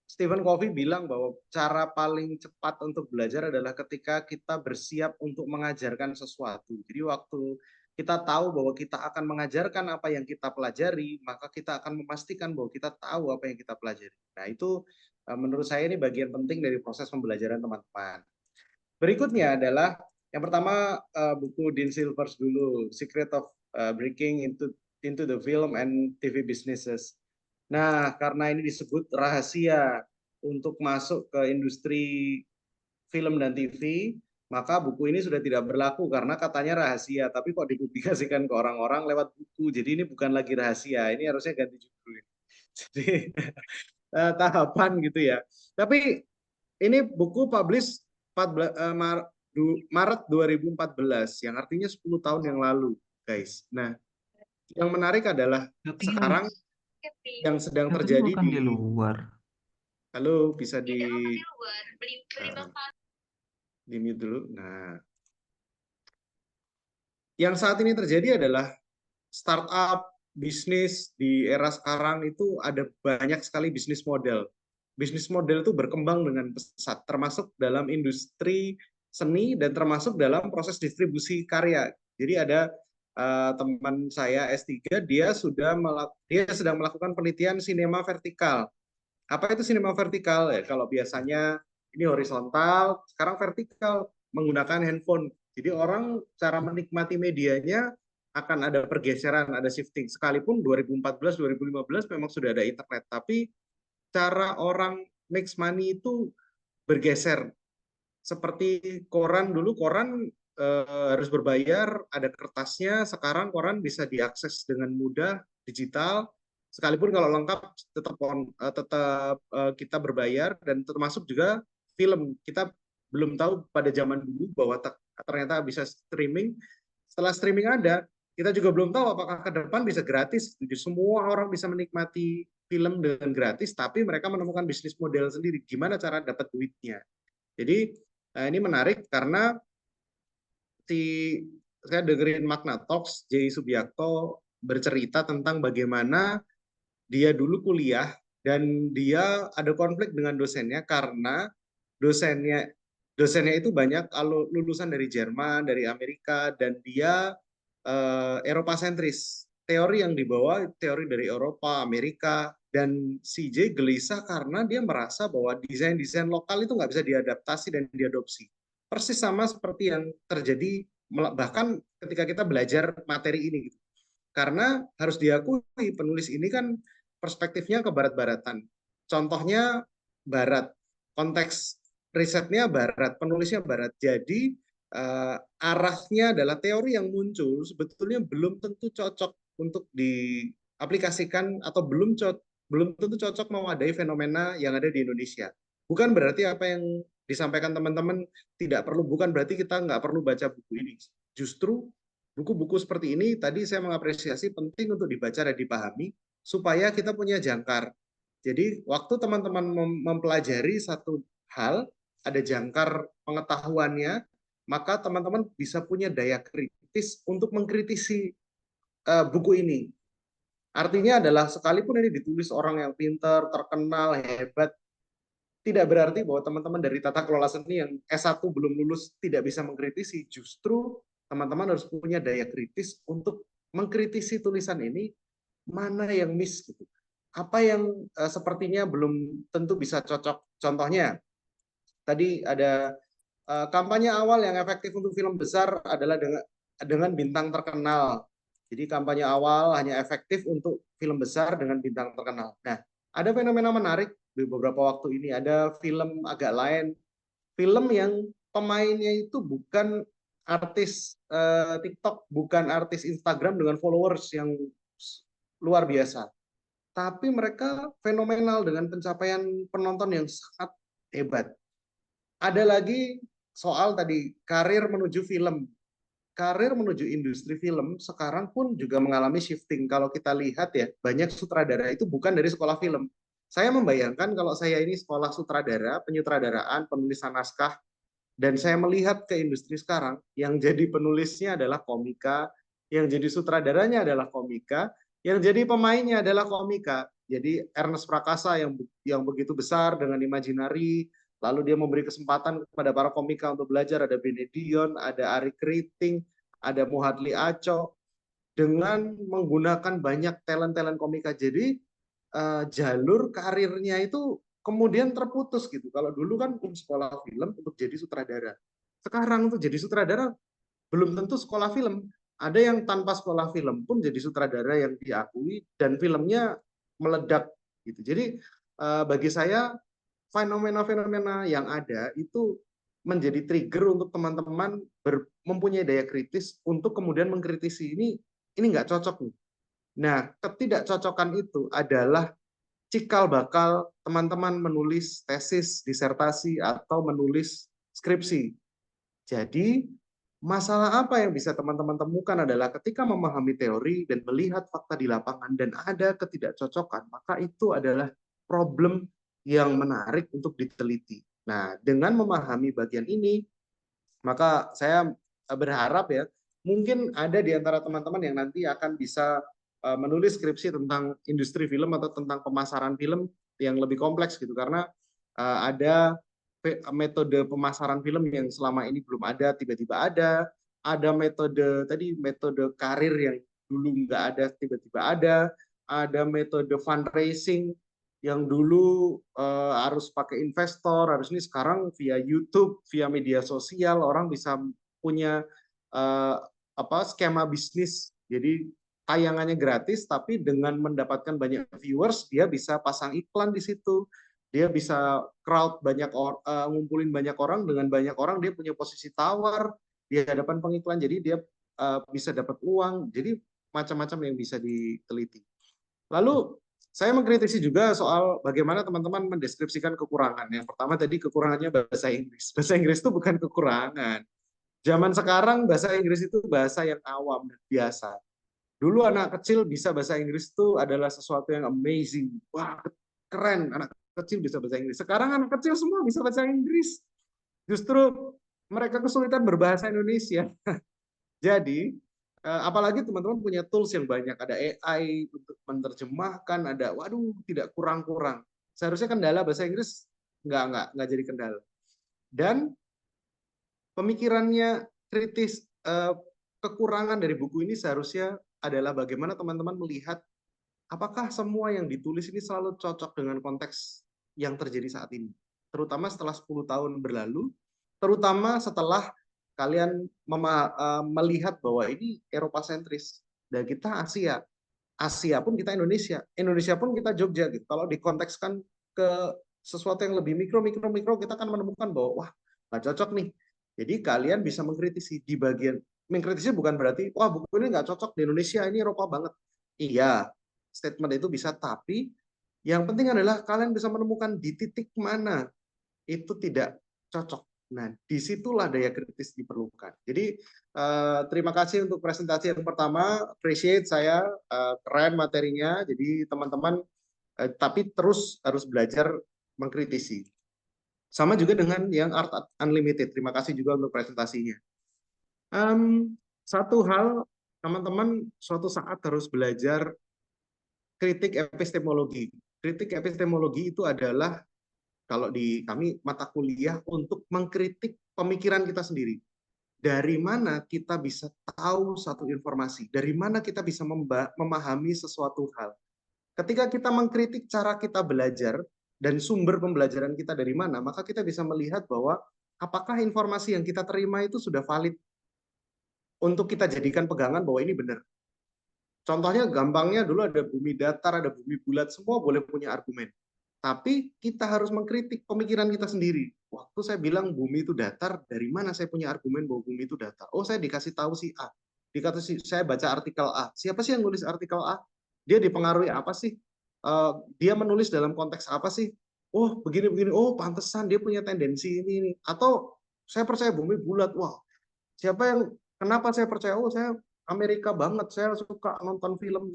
Stephen Covey bilang bahwa cara paling cepat untuk belajar adalah ketika kita bersiap untuk mengajarkan sesuatu. Jadi waktu kita tahu bahwa kita akan mengajarkan apa yang kita pelajari, maka kita akan memastikan bahwa kita tahu apa yang kita pelajari. Nah, itu menurut saya ini bagian penting dari proses pembelajaran teman-teman. Berikutnya adalah yang pertama buku Dean Silvers dulu, Secret of Breaking into the Film and TV Businesses. Nah, karena ini disebut rahasia untuk masuk ke industri film dan TV, maka buku ini sudah tidak berlaku karena katanya rahasia, tapi kok dipublikasikan ke orang-orang lewat buku. Jadi ini bukan lagi rahasia, ini harusnya ganti judul. Jadi tahapan gitu ya. Tapi ini buku publish Maret 2014, yang artinya 10 tahun yang lalu, guys. Nah, yang menarik adalah sekarang yang sedang terjadi di luar. Halo, bisa di mute dulu. Nah, yang saat ini terjadi adalah startup bisnis di era sekarang itu ada banyak sekali bisnis model. Bisnis model itu berkembang dengan pesat, termasuk dalam industri seni dan termasuk dalam proses distribusi karya. Jadi ada teman saya S3, dia sedang melakukan penelitian sinema vertikal. Apa itu sinema vertikal? Ya, kalau biasanya ini horizontal, sekarang vertikal menggunakan handphone. Jadi orang cara menikmati medianya akan ada pergeseran, ada shifting. Sekalipun 2014, 2015 memang sudah ada internet, tapi cara orang make money itu bergeser. Seperti koran dulu, koran harus berbayar, ada kertasnya, sekarang koran bisa diakses dengan mudah, digital, sekalipun kalau lengkap tetap kita berbayar, dan termasuk juga film. Kita belum tahu pada zaman dulu bahwa ternyata bisa streaming. Setelah streaming ada, kita juga belum tahu apakah ke depan bisa gratis. Jadi semua orang bisa menikmati film dengan gratis, tapi mereka menemukan bisnis model sendiri. Gimana cara dapat duitnya? Jadi ini menarik karena saya dengerin Magna Talks, J. Subiakto bercerita tentang bagaimana dia dulu kuliah dan dia ada konflik dengan dosennya karena dosennya itu banyak kalau lulusan dari Jerman, dari Amerika, dan dia Eropa sentris. Teori yang dibawa teori dari Eropa, Amerika, dan CJ gelisah karena dia merasa bahwa desain-desain lokal itu nggak bisa diadaptasi dan diadopsi. Persis sama seperti yang terjadi bahkan ketika kita belajar materi ini. Gitu. Karena harus diakui penulis ini kan perspektifnya ke barat-baratan. Contohnya barat, konteks risetnya barat, penulisnya barat. Jadi arahnya adalah teori yang muncul sebetulnya belum tentu cocok untuk diaplikasikan atau belum tentu cocok mewadai fenomena yang ada di Indonesia. Bukan berarti apa yang disampaikan teman-teman tidak perlu, bukan berarti kita nggak perlu baca buku ini. Justru buku-buku seperti ini tadi saya mengapresiasi penting untuk dibaca dan dipahami supaya kita punya jangkar. Jadi waktu teman-teman mempelajari satu hal, ada jangkar pengetahuannya, maka teman-teman bisa punya daya kritis untuk mengkritisi buku ini. Artinya adalah sekalipun ini ditulis orang yang pintar, terkenal, hebat, tidak berarti bahwa teman-teman dari tata kelola seni yang S1 belum lulus tidak bisa mengkritisi. Justru teman-teman harus punya daya kritis untuk mengkritisi tulisan ini, mana yang miss gitu. Apa yang sepertinya belum tentu bisa cocok. Contohnya, tadi ada kampanye awal yang efektif untuk film besar adalah dengan bintang terkenal. Jadi kampanye awal hanya efektif untuk film besar dengan bintang terkenal. Nah, ada fenomena menarik di beberapa waktu ini. Ada film agak lain, film yang pemainnya itu bukan artis TikTok, bukan artis Instagram dengan followers yang luar biasa. Tapi mereka fenomenal dengan pencapaian penonton yang sangat hebat. Ada lagi soal tadi karir menuju film. Karir menuju industri film sekarang pun juga mengalami shifting. Kalau kita lihat ya, banyak sutradara itu bukan dari sekolah film. Saya membayangkan kalau saya ini sekolah sutradara, penyutradaraan, penulisan naskah, dan saya melihat ke industri sekarang, yang jadi penulisnya adalah komika, yang jadi sutradaranya adalah komika, yang jadi pemainnya adalah komika. Jadi Ernest Prakasa yang begitu besar dengan Imaginary, lalu dia memberi kesempatan kepada para komika untuk belajar, ada Benedion, ada Ari Kriting, ada Muhadli Aco, dengan menggunakan banyak talent-talent komika. Jadi jalur karirnya itu kemudian terputus gitu. Kalau dulu kan sekolah film untuk jadi sutradara. Sekarang untuk jadi sutradara belum tentu sekolah film. Ada yang tanpa sekolah film pun jadi sutradara yang diakui dan filmnya meledak gitu. Jadi bagi saya fenomena-fenomena yang ada itu menjadi trigger untuk teman-teman mempunyai daya kritis untuk kemudian mengkritisi ini nggak cocok nih. Nah, ketidakcocokan itu adalah cikal bakal teman-teman menulis tesis, disertasi, atau menulis skripsi. Jadi, masalah apa yang bisa teman-teman temukan adalah ketika memahami teori dan melihat fakta di lapangan dan ada ketidakcocokan, maka itu adalah problem yang menarik untuk diteliti. Nah, dengan memahami bagian ini, maka saya berharap ya, mungkin ada di antara teman-teman yang nanti akan bisa menulis skripsi tentang industri film atau tentang pemasaran film yang lebih kompleks gitu, karena ada metode pemasaran film yang selama ini belum ada, tiba-tiba ada metode tadi, metode karir yang dulu nggak ada, tiba-tiba ada metode fundraising yang dulu harus pakai investor, harus ini sekarang via YouTube, via media sosial orang bisa punya skema bisnis. Jadi tayangannya gratis, tapi dengan mendapatkan banyak viewers, dia bisa pasang iklan di situ, dia bisa crowd banyak ngumpulin banyak orang, dengan banyak orang dia punya posisi tawar di hadapan pengiklan, jadi dia bisa dapat uang. Jadi macam-macam yang bisa diteliti. Lalu saya mengkritisi juga soal bagaimana teman-teman mendeskripsikan kekurangan. Yang pertama tadi kekurangannya bahasa Inggris. Bahasa Inggris itu bukan kekurangan. Zaman sekarang bahasa Inggris itu bahasa yang awam dan biasa. Dulu anak kecil bisa bahasa Inggris itu adalah sesuatu yang amazing. Wah, keren anak kecil bisa bahasa Inggris. Sekarang anak kecil semua bisa bahasa Inggris. Justru mereka kesulitan berbahasa Indonesia. Jadi, apalagi teman-teman punya tools yang banyak, ada AI untuk menerjemahkan, ada, waduh, tidak kurang-kurang. Seharusnya kendala bahasa Inggris nggak jadi kendala. Dan pemikirannya kritis, kekurangan dari buku ini seharusnya adalah bagaimana teman-teman melihat apakah semua yang ditulis ini selalu cocok dengan konteks yang terjadi saat ini. Terutama setelah 10 tahun berlalu, terutama setelah kalian melihat bahwa ini Eropa sentris dan kita Asia. Asia pun kita Indonesia. Indonesia pun kita Jogja gitu. Kalau dikontekskan ke sesuatu yang lebih mikro, kita akan menemukan bahwa wah, nggak cocok nih. Jadi kalian bisa mengkritisi di bagian, mengkritisi bukan berarti wah buku ini nggak cocok di Indonesia, ini Eropa banget. Iya, statement itu bisa, tapi yang penting adalah kalian bisa menemukan di titik mana itu tidak cocok. Nah, disitulah daya kritis diperlukan. Jadi, terima kasih untuk presentasi yang pertama. Appreciate saya, keren materinya. Jadi, teman-teman, tapi terus harus belajar mengkritisi. Sama juga dengan yang Art Unlimited. Terima kasih juga untuk presentasinya. Satu hal, teman-teman suatu saat harus belajar kritik epistemologi. Kritik epistemologi itu adalah, kalau di kami mata kuliah, untuk mengkritik pemikiran kita sendiri. Dari mana kita bisa tahu satu informasi, dari mana kita bisa memahami sesuatu hal. Ketika kita mengkritik cara kita belajar dan sumber pembelajaran kita dari mana, maka kita bisa melihat bahwa apakah informasi yang kita terima itu sudah valid untuk kita jadikan pegangan bahwa ini benar. Contohnya gampangnya dulu ada bumi datar, ada bumi bulat, semua boleh punya argumen. Tapi kita harus mengkritik pemikiran kita sendiri. Waktu saya bilang bumi itu datar, dari mana saya punya argumen bahwa bumi itu datar? Oh, saya dikasih tahu si A. Saya baca artikel A. Siapa sih yang nulis artikel A? Dia dipengaruhi apa sih? Dia menulis dalam konteks apa sih? Oh, begini-begini. Oh, pantesan dia punya tendensi ini. Atau saya percaya bumi bulat. Wah, kenapa saya percaya? Oh, saya Amerika banget. Saya suka nonton film.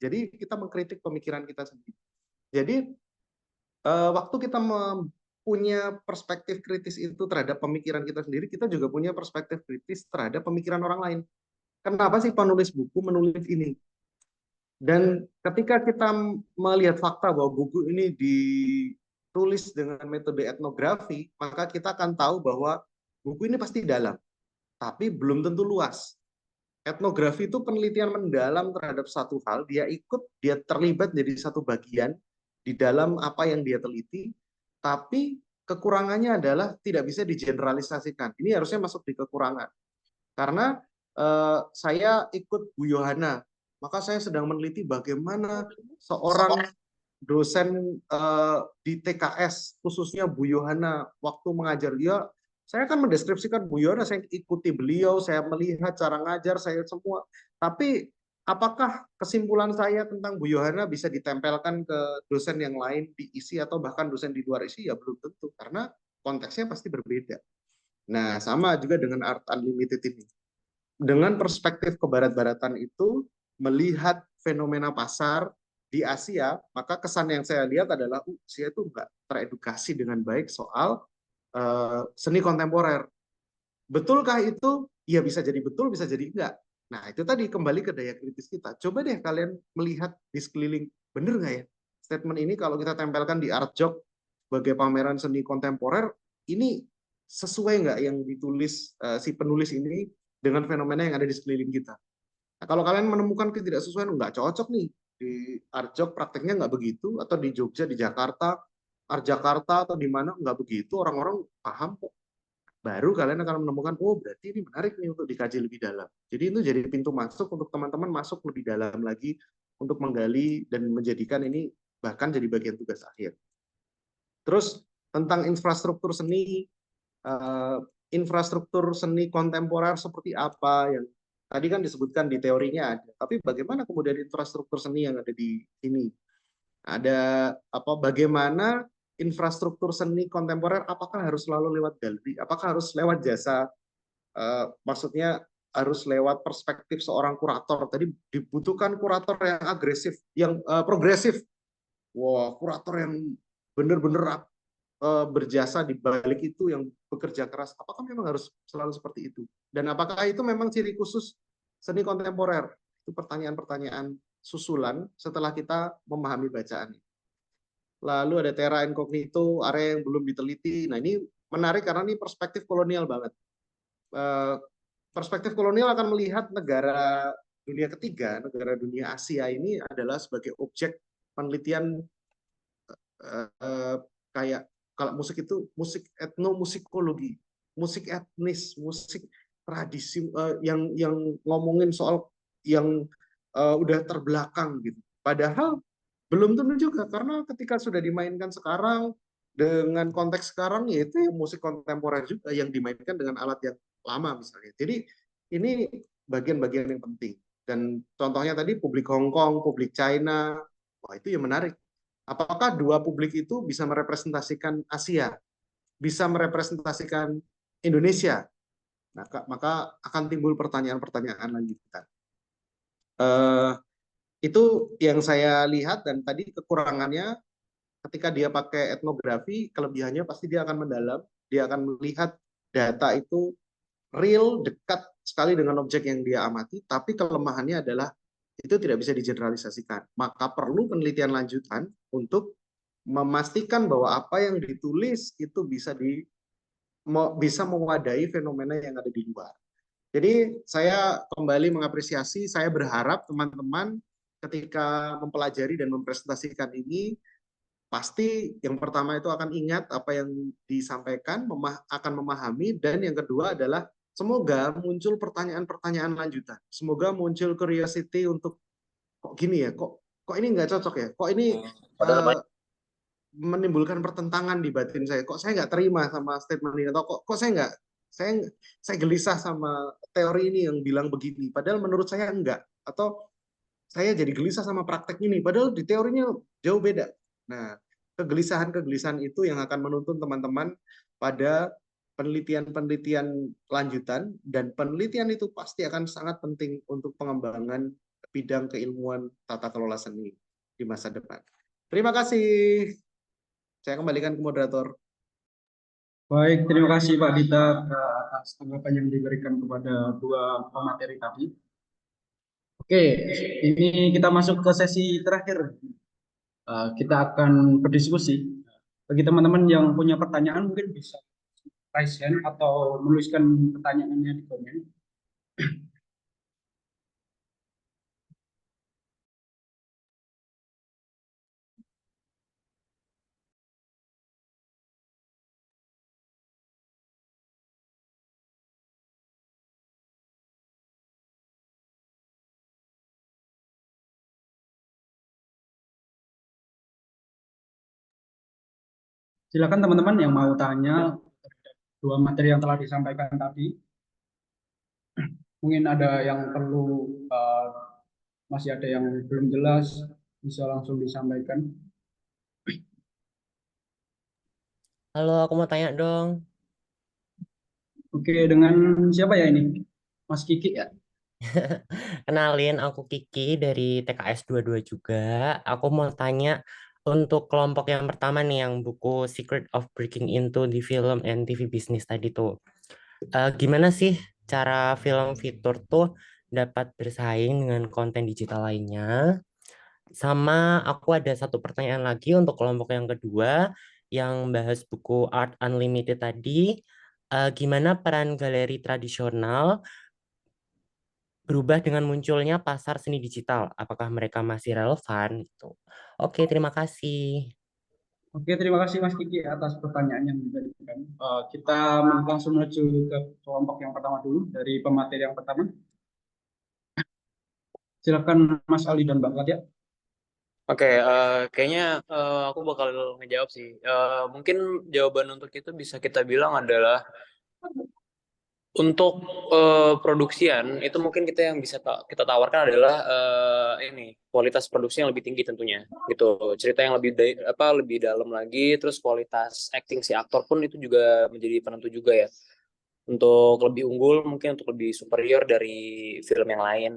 Jadi kita mengkritik pemikiran kita sendiri. Jadi waktu kita punya perspektif kritis itu terhadap pemikiran kita sendiri, kita juga punya perspektif kritis terhadap pemikiran orang lain. Kenapa sih penulis buku menulis ini? Dan ketika kita melihat fakta bahwa buku ini ditulis dengan metode etnografi, maka kita akan tahu bahwa buku ini pasti dalam, tapi belum tentu luas. Etnografi itu penelitian mendalam terhadap satu hal, dia terlibat jadi satu bagian di dalam apa yang dia teliti, tapi kekurangannya adalah tidak bisa digeneralisasikan. Ini harusnya masuk di kekurangan. Karena saya ikut Bu Yohana, maka saya sedang meneliti bagaimana seorang dosen di TKS, khususnya Bu Yohana, waktu mengajar dia, saya akan mendeskripsikan Bu Yohana, saya ikuti beliau, saya melihat cara ngajar, saya semua. Tapi apakah kesimpulan saya tentang Bu Yohana bisa ditempelkan ke dosen yang lain diisi atau bahkan dosen di luar isi? Ya belum tentu, karena konteksnya pasti berbeda. Nah, sama juga dengan Art Unlimited ini. Dengan perspektif kebarat-baratan itu, melihat fenomena pasar di Asia, maka kesan yang saya lihat adalah Asia itu nggak teredukasi dengan baik soal seni kontemporer. Betulkah itu? Ya bisa jadi betul, bisa jadi enggak. Nah, itu tadi kembali ke daya kritis kita. Coba deh kalian melihat di sekeliling, bener nggak ya? Statement ini kalau kita tempelkan di Artjok sebagai pameran seni kontemporer, ini sesuai nggak yang ditulis si penulis ini dengan fenomena yang ada di sekeliling kita? Nah, kalau kalian menemukan ketidaksesuaian, nggak cocok nih, di Artjok prakteknya nggak begitu, atau di Jogja, di Jakarta, Art Jakarta, atau di mana nggak begitu, orang-orang paham kok. Baru kalian akan menemukan, oh berarti ini menarik nih untuk dikaji lebih dalam. Jadi itu jadi pintu masuk untuk teman-teman masuk lebih dalam lagi untuk menggali dan menjadikan ini bahkan jadi bagian tugas akhir. Terus tentang infrastruktur seni kontemporer seperti apa yang tadi kan disebutkan di teorinya ada. Tapi bagaimana kemudian infrastruktur seni yang ada di sini? Ada apa? Bagaimana infrastruktur seni kontemporer, apakah harus selalu lewat galeri? Apakah harus lewat jasa? Maksudnya harus lewat perspektif seorang kurator. Tadi dibutuhkan kurator yang agresif, yang progresif. Wah, kurator yang benar-benar berjasa di balik itu, yang bekerja keras. Apakah memang harus selalu seperti itu? Dan apakah itu memang ciri khusus seni kontemporer? Itu pertanyaan-pertanyaan susulan setelah kita memahami bacaan. Lalu ada terra incognito, area yang belum diteliti. Nah, ini menarik karena ini perspektif kolonial banget. Perspektif kolonial akan melihat negara dunia ketiga, negara dunia Asia ini adalah sebagai objek penelitian, kayak kalau musik itu musik etnomusikologi, musik etnis, musik tradisi, yang ngomongin soal yang udah terbelakang gitu. Padahal belum tentu juga, karena ketika sudah dimainkan sekarang dengan konteks sekarang, yaitu musik kontemporer juga yang dimainkan dengan alat yang lama misalnya. Jadi ini bagian-bagian yang penting. Dan contohnya tadi publik Hong Kong, publik China, wah itu yang menarik. Apakah dua publik itu bisa merepresentasikan Asia, bisa merepresentasikan Indonesia? Maka akan timbul pertanyaan-pertanyaan lanjutan. Itu yang saya lihat, dan tadi kekurangannya ketika dia pakai etnografi, kelebihannya pasti dia akan mendalam, dia akan melihat data itu real, dekat sekali dengan objek yang dia amati, tapi kelemahannya adalah itu tidak bisa digeneralisasikan. Maka perlu penelitian lanjutan untuk memastikan bahwa apa yang ditulis itu bisa mewadahi fenomena yang ada di luar. Jadi saya kembali mengapresiasi, saya berharap teman-teman ketika mempelajari dan mempresentasikan ini, pasti yang pertama itu akan ingat apa yang disampaikan, akan memahami, dan yang kedua adalah semoga muncul pertanyaan-pertanyaan lanjutan. Semoga muncul curiosity untuk kok gini ya, kok ini nggak cocok ya, kok ini menimbulkan pertentangan di batin saya. Kok saya nggak terima sama statement ini, atau kok saya gelisah sama teori ini yang bilang begini, padahal menurut saya enggak, atau saya jadi gelisah sama praktek ini, padahal di teorinya jauh beda. Nah, kegelisahan-kegelisahan itu yang akan menuntun teman-teman pada penelitian-penelitian lanjutan, dan penelitian itu pasti akan sangat penting untuk pengembangan bidang keilmuan tata kelola seni di masa depan. Terima kasih. Saya kembalikan ke moderator. Baik, terima kasih Pak Dita atas tanggapan yang diberikan kepada dua pemateri tadi. Oke, ini kita masuk ke sesi terakhir. Kita akan berdiskusi. Bagi teman-teman yang punya pertanyaan mungkin bisa raise hand atau menuliskan pertanyaannya di komen. Silakan teman-teman yang mau tanya dua materi yang telah disampaikan tadi. Mungkin ada yang perlu, masih ada yang belum jelas, bisa langsung disampaikan. Halo, aku mau tanya dong. Oke, dengan siapa ya ini? Mas Kiki ya? Kenalin, aku Kiki dari TKS 22 juga. Aku mau tanya untuk kelompok yang pertama nih, yang buku Secret of Breaking Into the Film and TV Business tadi tuh. Gimana sih cara film fitur tuh dapat bersaing dengan konten digital lainnya? Sama aku ada satu pertanyaan lagi untuk kelompok yang kedua, yang bahas buku Art Unlimited tadi. Gimana peran galeri tradisional berubah dengan munculnya pasar seni digital? Apakah mereka masih relevan? Gitu. Oke, terima kasih. Oke, terima kasih Mas Kiki atas pertanyaan yang diberikan. Kita langsung menuju ke kelompok yang pertama dulu, dari pemateri yang pertama. Silakan Mas Ali dan Mbak Katia. Oke, kayaknya aku bakal ngejawab sih. Mungkin jawaban untuk itu bisa kita bilang adalah untuk produksian itu mungkin kita yang bisa kita tawarkan adalah ini kualitas produksi yang lebih tinggi tentunya gitu, cerita yang lebih dalam lagi, terus kualitas acting si aktor pun itu juga menjadi penentu juga ya, untuk lebih unggul, mungkin untuk lebih superior dari film yang lain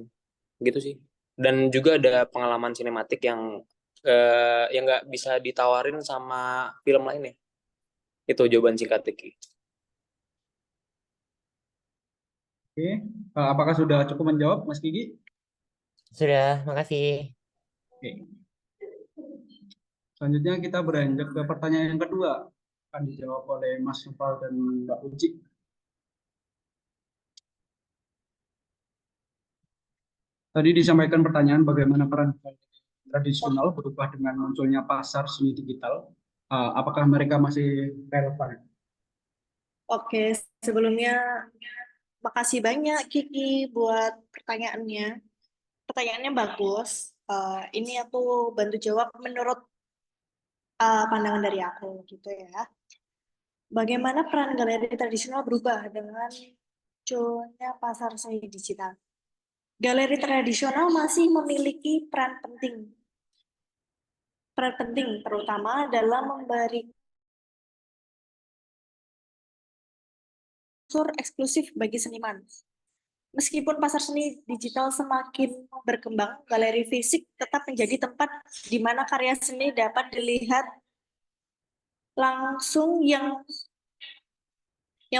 gitu sih. Dan juga ada pengalaman sinematik yang nggak bisa ditawarin sama film lainnya. Itu jawaban singkat Tiki. Oke, apakah sudah cukup menjawab Mas Kiki? Sudah, makasih. Oke. Selanjutnya kita beranjak ke pertanyaan yang kedua. Akan dijawab oleh Mas Noval dan Mbak Uci. Tadi disampaikan pertanyaan bagaimana peran tradisional berubah dengan munculnya pasar seni digital. Apakah mereka masih relevan? Oke, sebelumnya makasih banyak Kiki buat pertanyaannya. Pertanyaannya bagus. Ini aku bantu jawab menurut pandangan dari aku gitu ya. Bagaimana peran galeri tradisional berubah dengan munculnya pasar seni digital? Galeri tradisional masih memiliki peran penting terutama dalam memberi unsur eksklusif bagi seniman. Meskipun pasar seni digital semakin berkembang, galeri fisik tetap menjadi tempat di mana karya seni dapat dilihat langsung, yang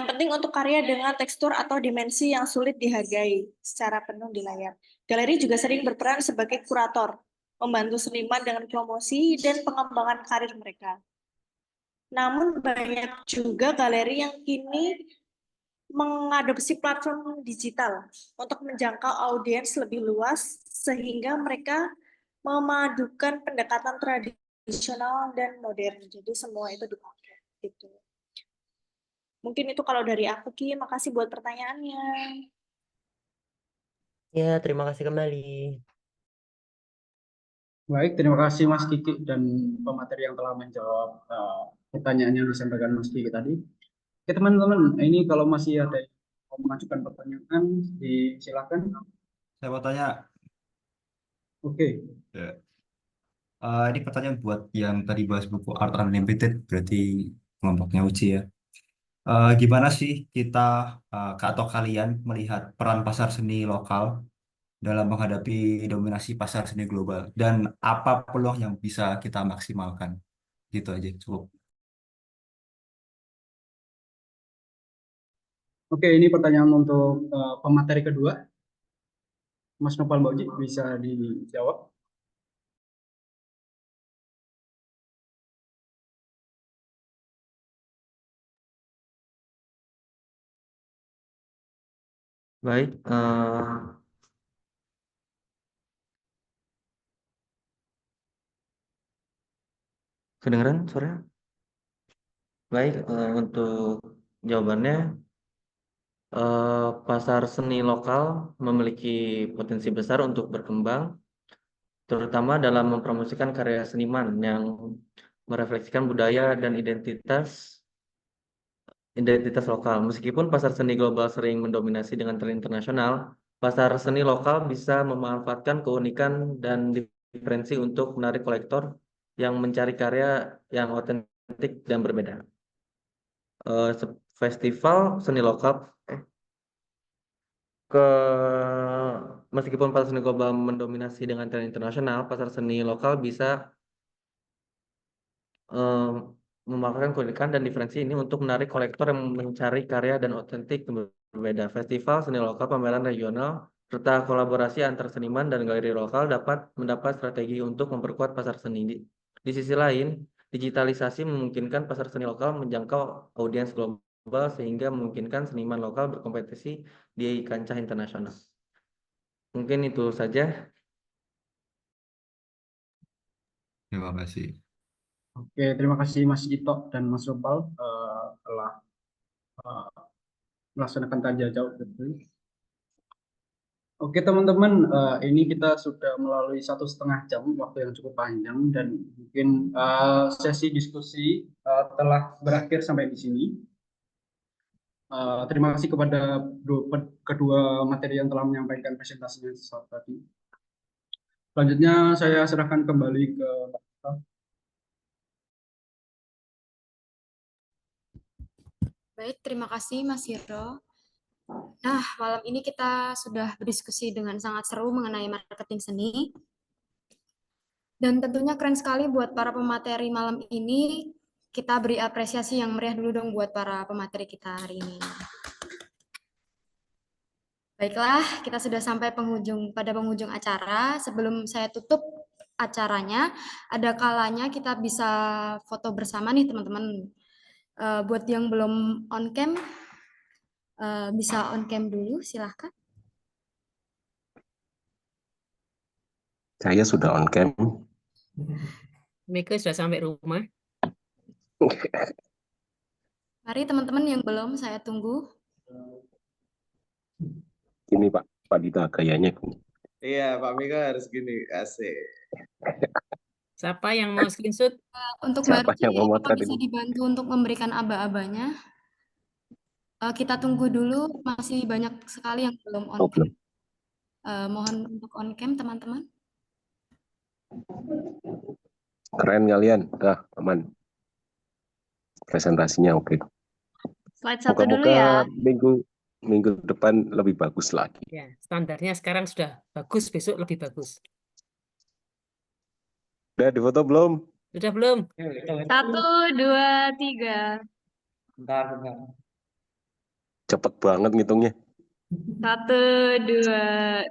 penting untuk karya dengan tekstur atau dimensi yang sulit dihargai secara penuh di layar. Galeri juga sering berperan sebagai kurator, membantu seniman dengan promosi dan pengembangan karir mereka. Namun banyak juga galeri yang kini mengadopsi platform digital untuk menjangkau audiens lebih luas, sehingga mereka memadukan pendekatan tradisional dan modern. Jadi semua itu dipakai. Gitu. Mungkin itu kalau dari aku, Ki. Makasih buat pertanyaannya. Ya, terima kasih kembali. Baik, terima kasih Mas Kiki dan pemateri yang telah menjawab pertanyaan yang disampaikan Mas Kiki tadi. Oke teman-teman, ini kalau masih ada yang mau mengajukan pertanyaan, silakan. Saya mau tanya, Oke, ya, ini pertanyaan buat yang tadi bahas buku Art Unlimited, berarti kelompoknya Uci ya. Gimana sih kita atau kalian melihat peran pasar seni lokal dalam menghadapi dominasi pasar seni global dan apa peluang yang bisa kita maksimalkan? Gitu aja, cukup. oke, ini pertanyaan untuk pemateri kedua. Mas Nopal Bauji bisa dijawab. Baik, kedengeran suara? Baik, untuk jawabannya, pasar seni lokal memiliki potensi besar untuk berkembang, terutama dalam mempromosikan karya seniman yang merefleksikan budaya dan identitas lokal. Meskipun pasar seni global sering mendominasi dengan tren internasional, pasar seni lokal bisa memanfaatkan keunikan dan diferensi untuk menarik kolektor yang mencari karya yang otentik dan berbeda. Festival seni lokal ke meskipun pasar seni global mendominasi dengan tren internasional, pasar seni lokal bisa em, memanfaatkan keunikan dan diferensi ini untuk menarik kolektor yang mencari karya dan otentik yang berbeda. Festival seni lokal, pameran regional, serta kolaborasi antar seniman dan galeri lokal dapat mendapat strategi untuk memperkuat pasar seni. Di sisi lain, digitalisasi memungkinkan pasar seni lokal menjangkau audiens global sehingga memungkinkan seniman lokal berkompetisi di kancah internasional. Mungkin itu saja. Terima kasih. Oke, terima kasih Mas Ito dan Mas Nopal telah melaksanakan tanya jawab tadi. Oke teman-teman, ini kita sudah melalui 1,5 jam, waktu yang cukup panjang dan mungkin sesi diskusi telah berakhir sampai di sini. Terima kasih kepada kedua materi yang telah menyampaikan presentasinya saat tadi. Selanjutnya saya serahkan kembali ke Mbak Ita. Baik, terima kasih Mas Hiro. Nah, malam ini kita sudah berdiskusi dengan sangat seru mengenai marketing seni. Dan tentunya keren sekali buat para pemateri malam ini. Kita beri apresiasi yang meriah dulu dong buat para pemateri kita hari ini. Baiklah, kita sudah sampai pada penghujung acara. Sebelum saya tutup acaranya, ada kalanya kita bisa foto bersama nih teman-teman. Buat yang belum on cam, bisa on cam dulu, silahkan. Saya sudah on cam. Mika sudah sampai rumah. Mari teman-teman yang belum, saya tunggu. Ini Pak Dita gayanya. Iya, Pak Mika harus gini, asik. Siapa yang mau screenshot? Untuk Siapa Mbak Ruci, yang mau apakah motret bisa ini? dibantu untuk memberikan aba-abanya? Kita tunggu dulu, masih banyak sekali yang belum on Oh, cam. belum. Mohon untuk on cam, teman-teman. Keren kalian. Aman. Presentasinya oke. Slide 1 dulu Moga-moga ya. minggu depan lebih bagus lagi. Ya, standarnya sekarang sudah bagus, besok lebih bagus. Udah difoto belum? Sudah belum? 1, 2, 3. Bentar. Cepet banget ngitungnya. 1, 2,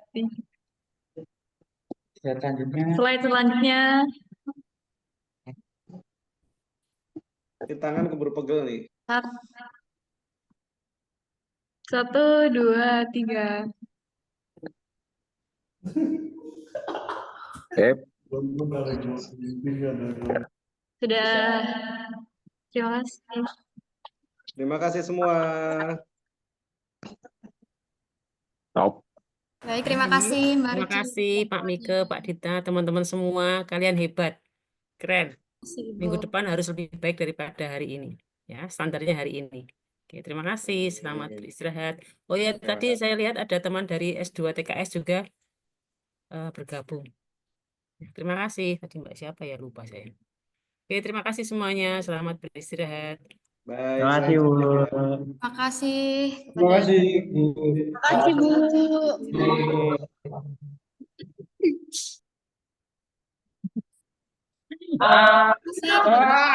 3. Slide selanjutnya. Di tangan keburu pegel nih. 1, 2, 3. Sudah. Terima kasih. Terima kasih semua. Stop. Baik, terima kasih Mbak Terima Ruci. kasih Pak Mike, Pak Dita, teman-teman semua. Kalian hebat. Keren. Terima kasih, Ibu. Minggu depan harus lebih baik daripada hari ini. Ya, standarnya hari ini. Oke, terima kasih. Selamat beristirahat. Oh ya, Terima tadi kasih. saya lihat ada teman dari S2 TKS juga bergabung. Terima kasih. Tadi Mbak siapa ya? Lupa saya. Oke, terima kasih semuanya. Selamat beristirahat. Baik, Terima kasih, Bu. Terima kasih Terima kepada kasih, Bu. Terima kasih, Bu. terima kasih kepada